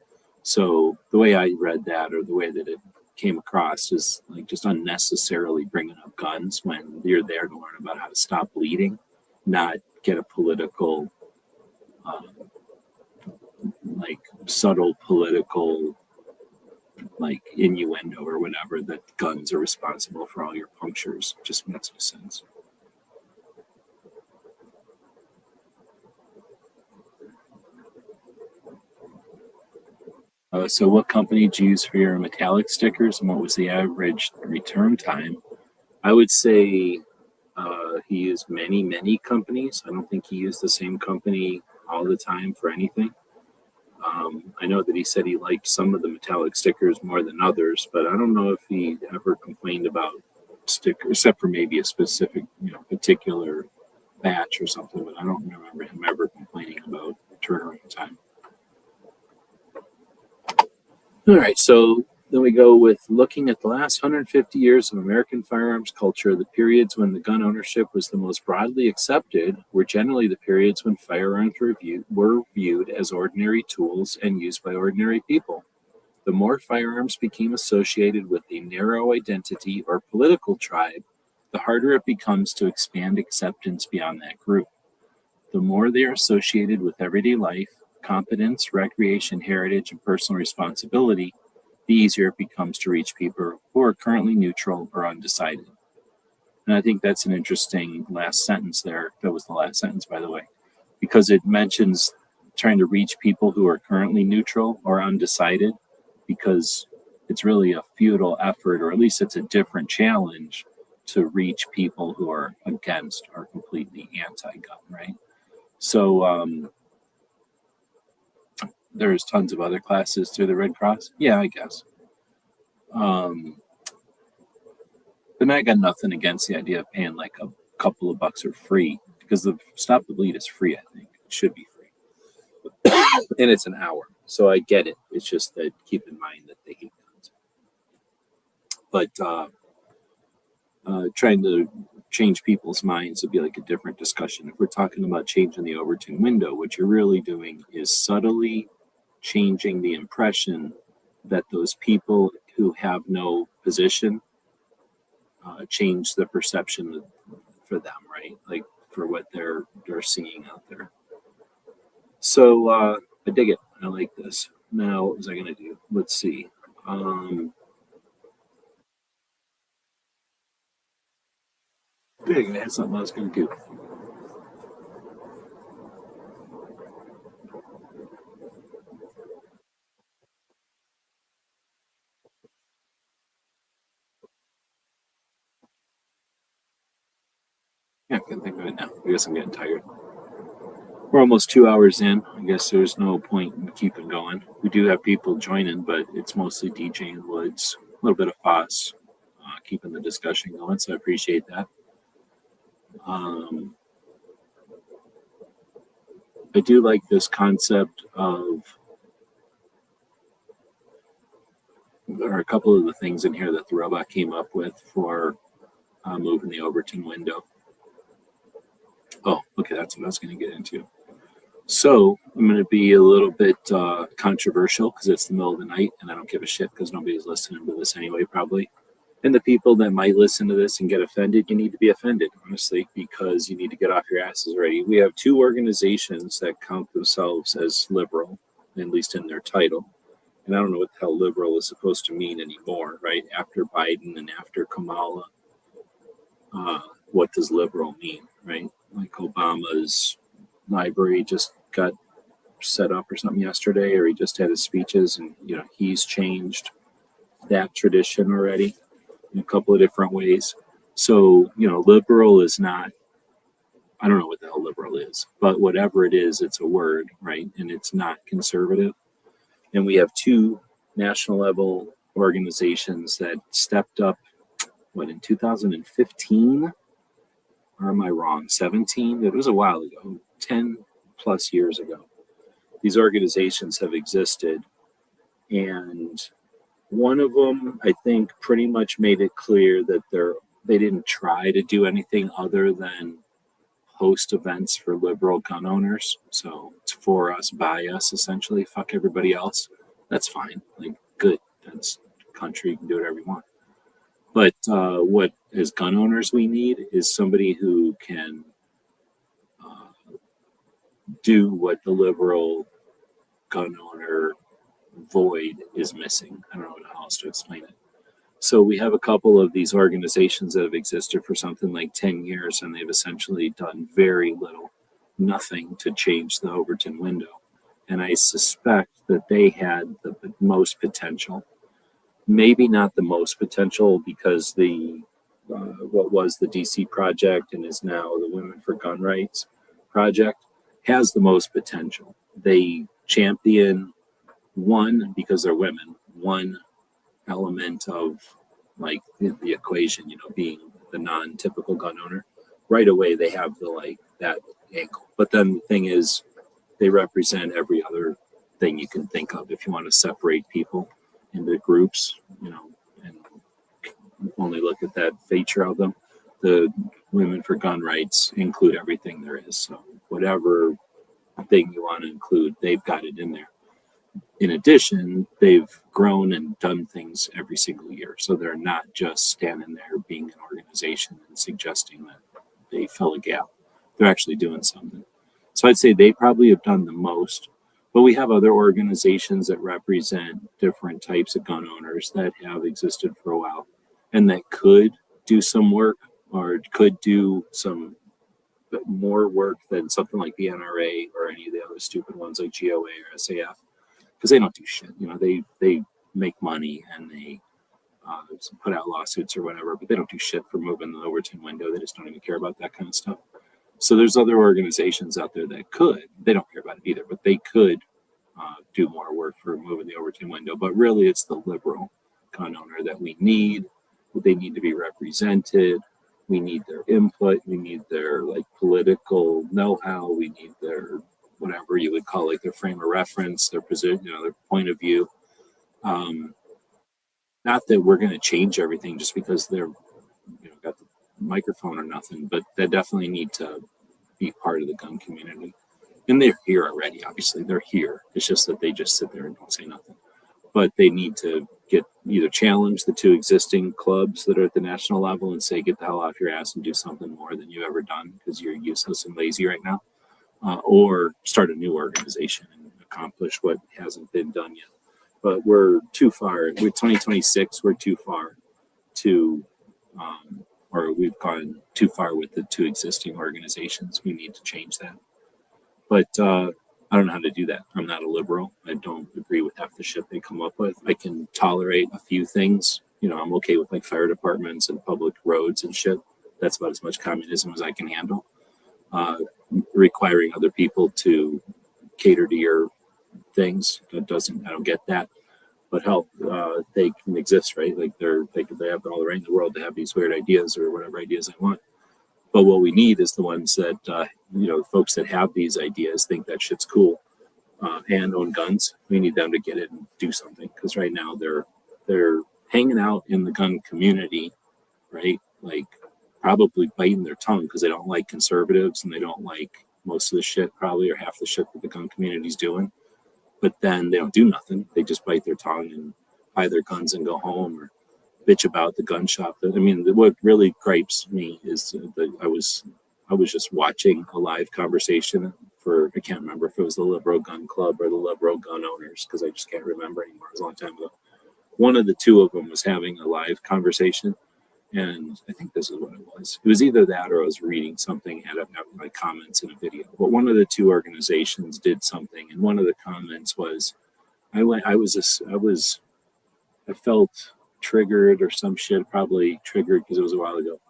So the way I read that, or the way that it came across, is like just unnecessarily bringing up guns when you're there to learn about how to stop bleeding, not get a political, like subtle political like innuendo or whatever that guns are responsible for all your punctures. Just makes no sense. So what company did you use for your metallic stickers, and what was the average return time? I would say he used many companies. I don't think he used the same company all the time for anything. I know that he said he liked some of the metallic stickers more than others, but I don't know if he ever complained about stickers, except for maybe a specific, particular batch or something, but I don't remember him ever complaining about turnaround time. All right, so then we go with looking at the last 150 years of American firearms culture. The periods when the gun ownership was the most broadly accepted were generally the periods when firearms were viewed as ordinary tools and used by ordinary people. The more firearms became associated with a narrow identity or political tribe, the harder it becomes to expand acceptance beyond that group. The more they are associated with everyday life, competence, recreation, heritage, and personal responsibility, the easier it becomes to reach people who are currently neutral or undecided. And I think that's an interesting last sentence there. That was the last sentence, by the way, because it mentions trying to reach people who are currently neutral or undecided, because it's really a futile effort, or at least it's a different challenge to reach people who are against or completely anti-gun, right? So there's tons of other classes through the Red Cross. Yeah, I guess. But I got nothing against the idea of paying like a couple of bucks or free, because the Stop the Bleed is free, I think. It should be free. And it's an hour. So I get it. It's just that keep in mind that they hate guns. But trying to change people's minds would be like a different discussion. If we're talking about changing the Overton window, what you're really doing is subtly changing the impression that those people who have no position change the perception for them, right? Like for what they're seeing out there. So I dig it. I like this. Now, what was I going to do? Let's see. Big. That's something I was going to do. Yeah, I can think of it now. I guess I'm getting tired. We're almost 2 hours in. I guess there's no point in keeping going. We do have people joining, but it's mostly DJ and Woods, a little bit of Foss, keeping the discussion going. So I appreciate that. I do like this concept of, there are a couple of the things in here that the robot came up with for moving the Overton window. Oh, okay, that's what I was going to get into. So I'm going to be a little bit controversial because it's the middle of the night and I don't give a shit because nobody's listening to this anyway, probably. And the people that might listen to this and get offended, you need to be offended, honestly, because you need to get off your asses already. We have two organizations that count themselves as liberal, at least in their title. And I don't know what the hell liberal is supposed to mean anymore, right? After Biden and after Kamala, what does liberal mean, right? Like Obama's library just got set up or something yesterday, or he just had his speeches, and he's changed that tradition already in a couple of different ways. So liberal is not, I don't know what the hell liberal is, but whatever it is, it's a word, right? And it's not conservative. And we have two national level organizations that stepped up, in 2015? Or am I wrong? 17? It was a while ago, 10 plus years ago. These organizations have existed, and one of them, I think, pretty much made it clear that they didn't try to do anything other than host events for liberal gun owners. So it's for us, by us, essentially. Fuck everybody else. That's fine. Like, good. That's country. You can do whatever you want. But what, as gun owners, we need is somebody who can do what the liberal gun owner void is missing. I don't know how else to explain it. So we have a couple of these organizations that have existed for something like 10 years, and they've essentially done very little, nothing to change the Overton window. And I suspect that they had the most potential. Maybe not the most potential, because what was the DC project and is now the Women for Gun Rights project has the most potential. They champion one, because they're women, one element of like the equation, being the non-typical gun owner. right away they have the like that angle. But then the thing is, they represent every other thing you can think of. If you want to separate people into groups, and only look at that feature of them, the Women for Gun Rights include everything there is. So whatever thing you want to include, they've got it in there. In addition, they've grown and done things every single year. So they're not just standing there being an organization and suggesting that they fill a gap. They're actually doing something. So I'd say they probably have done the most. But we have other organizations that represent different types of gun owners that have existed for a while and that could do some work or could do some more work than something like the NRA or any of the other stupid ones like GOA or SAF, because they don't do shit. They make money and they put out lawsuits or whatever, but they don't do shit for moving the Overton window. They just don't even care about that kind of stuff. So there's other organizations out there that could. They don't care about it either, but they could do more work for moving the Overton window. But really, it's the liberal gun owner that we need. They need to be represented. We need their input. We need their political know-how. We need their whatever you would call their frame of reference, their position, their point of view. Not that we're going to change everything just because they're got the microphone or nothing, but they definitely need to be part of the gun community. And they're here already. Obviously, they're here. It's just that they just sit there and don't say nothing. But they need to get either challenge the two existing clubs that are at the national level and say, get the hell off your ass and do something more than you've ever done because you're useless and lazy right now, or start a new organization and accomplish what hasn't been done yet. But we're too far. With 2026, we're too far to, or we've gone too far with the two existing organizations. We need to change that. But I don't know how to do that. I'm not a liberal. I don't agree with half the shit they come up with. I can tolerate a few things. I'm okay with fire departments and public roads and shit. That's about as much communism as I can handle. Requiring other people to cater to your things, I don't get that. But hell, they can exist, right? They have all the right in the world to have these weird ideas or whatever ideas they want. But what we need is the ones that, folks that have these ideas think that shit's cool and own guns. We need them to get it and do something. Because right now they're hanging out in the gun community, right? Probably biting their tongue because they don't like conservatives and they don't like most of the shit probably or half the shit that the gun community's doing. But then they don't do nothing. They just bite their tongue and buy their guns and go home or bitch about the gun shop. What really gripes me is that I was just watching a live conversation for, I can't remember if it was the Liberal Gun Club or the Liberal Gun Owners, because I just can't remember anymore. It was a long time ago. One of the two of them was having a live conversation, and I think this is what it was. It was either that or I was reading something, had my comments in a video. But one of the two organizations did something, and one of the comments was, I felt triggered or some shit, probably triggered because it was a while ago.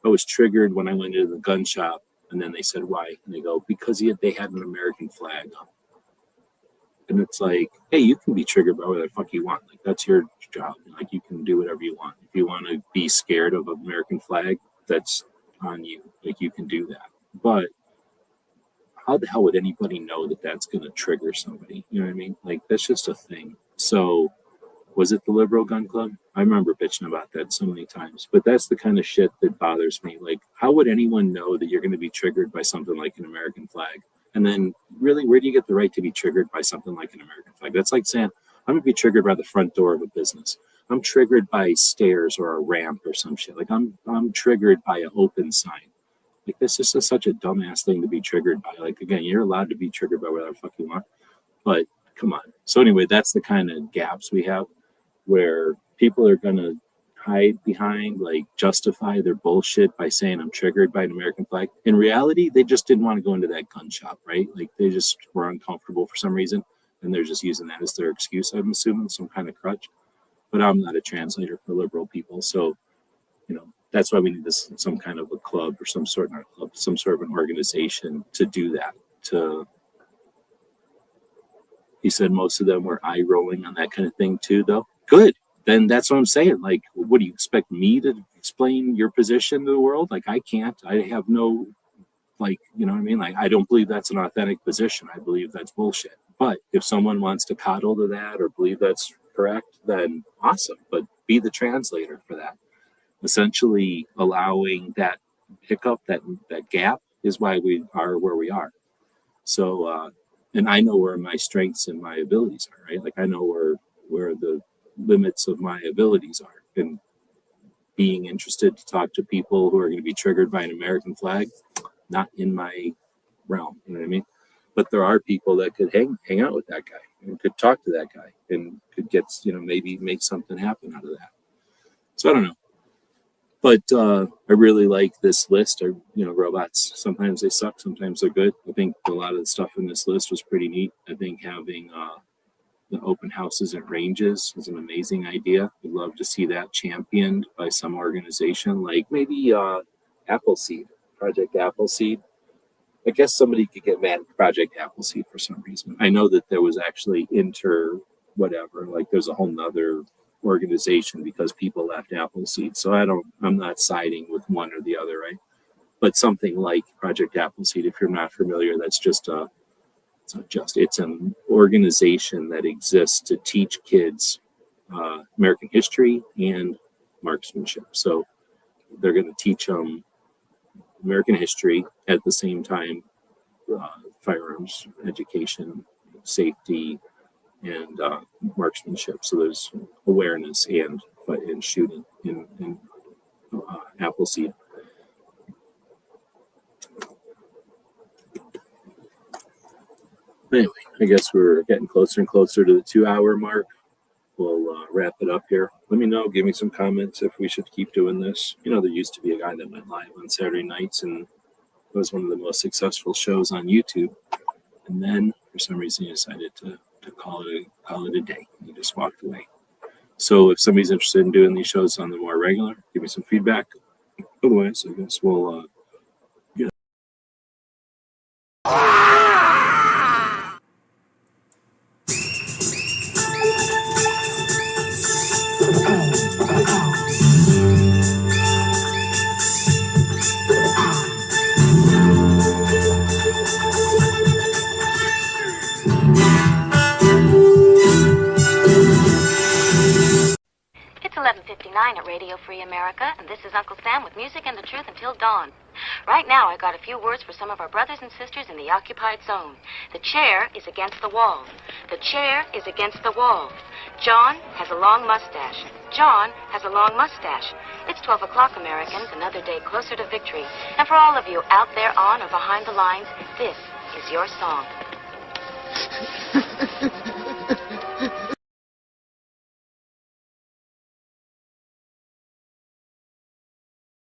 I was triggered when I went into the gun shop, and then they said, why? And they go, because they had an American flag up. And it's like, hey, you can be triggered by whatever the fuck you want. That's your job. You can do whatever you want. If you want to be scared of an American flag, that's on you. You can do that. But how the hell would anybody know that that's going to trigger somebody? You know what I mean? That's just a thing. So was it the Liberal Gun Club? I remember bitching about that so many times. But that's the kind of shit that bothers me. How would anyone know that you're going to be triggered by something like an American flag? And then, really, where do you get the right to be triggered by something like an American flag? That's like saying, I'm going to be triggered by the front door of a business. I'm triggered by stairs or a ramp or some shit. I'm triggered by an open sign. This is just such a dumbass thing to be triggered by. Again, you're allowed to be triggered by whatever the fuck you want. But, come on. So anyway, that's the kind of gaps we have where people are going to hide behind, justify their bullshit by saying I'm triggered by an American flag. In reality, they just didn't want to go into that gun shop, right? They just were uncomfortable for some reason, and they're just using that as their excuse, I'm assuming, some kind of crutch. But I'm not a translator for liberal people, so, that's why we need some kind of a club or some sort of an organization to do that. He said most of them were eye rolling on that kind of thing too, though. Good. Then that's what I'm saying. What do you expect me to explain your position to the world. Like, I can't. I have no, like, you know what I mean? Like, I don't believe that's an authentic position. I believe that's bullshit. But if someone wants to coddle to that or believe that's correct, then awesome. But be the translator for that. Essentially allowing that hiccup, that gap, is why we are where we are. So, and I know where my strengths and my abilities are, right? Like, I know where the limits of my abilities are. And being interested to talk to people who are going to be triggered by an American flag, not in my realm, you know what I mean? But there are people that could hang out with that guy and could talk to that guy and could get, you know, maybe make something happen out of that. So I don't know. But I really like this list. You know, robots, sometimes they suck, sometimes they're good. I think a lot of the stuff in this list was pretty neat. I think having the open houses at ranges is an amazing idea. We'd love to see that championed by some organization, like maybe Appleseed, Project Appleseed. I guess somebody could get mad at Project Appleseed for some reason. I know that there was actually like there's a whole nother organization because people left Appleseed. So I'm not siding with one or the other, right? But something like Project Appleseed, if you're not familiar, that's just it's an organization that exists to teach kids American history and marksmanship. So they're going to teach them American history at the same time, firearms education, safety, and marksmanship. So there's awareness and shooting in Appleseed. Anyway, I guess we're getting closer and closer to the 2-hour mark. We'll wrap it up here. Let me know, give me some comments if we should keep doing this. You know, there used to be a guy that went live on Saturday nights, and it was one of the most successful shows on YouTube. And then, for some reason, he decided to call it a day. He just walked away. So if somebody's interested in doing these shows on the more regular, give me some feedback. Otherwise, I guess we'll get It's 11:59 at Radio Free America, and this is Uncle Sam with music and the truth until dawn. Right now, I got a few words for some of our brothers and sisters in the occupied zone. The chair is against the wall. The chair is against the wall. John has a long mustache. John has a long mustache. It's 12 o'clock, Americans, another day closer to victory. And for all of you out there on or behind the lines, this is your song.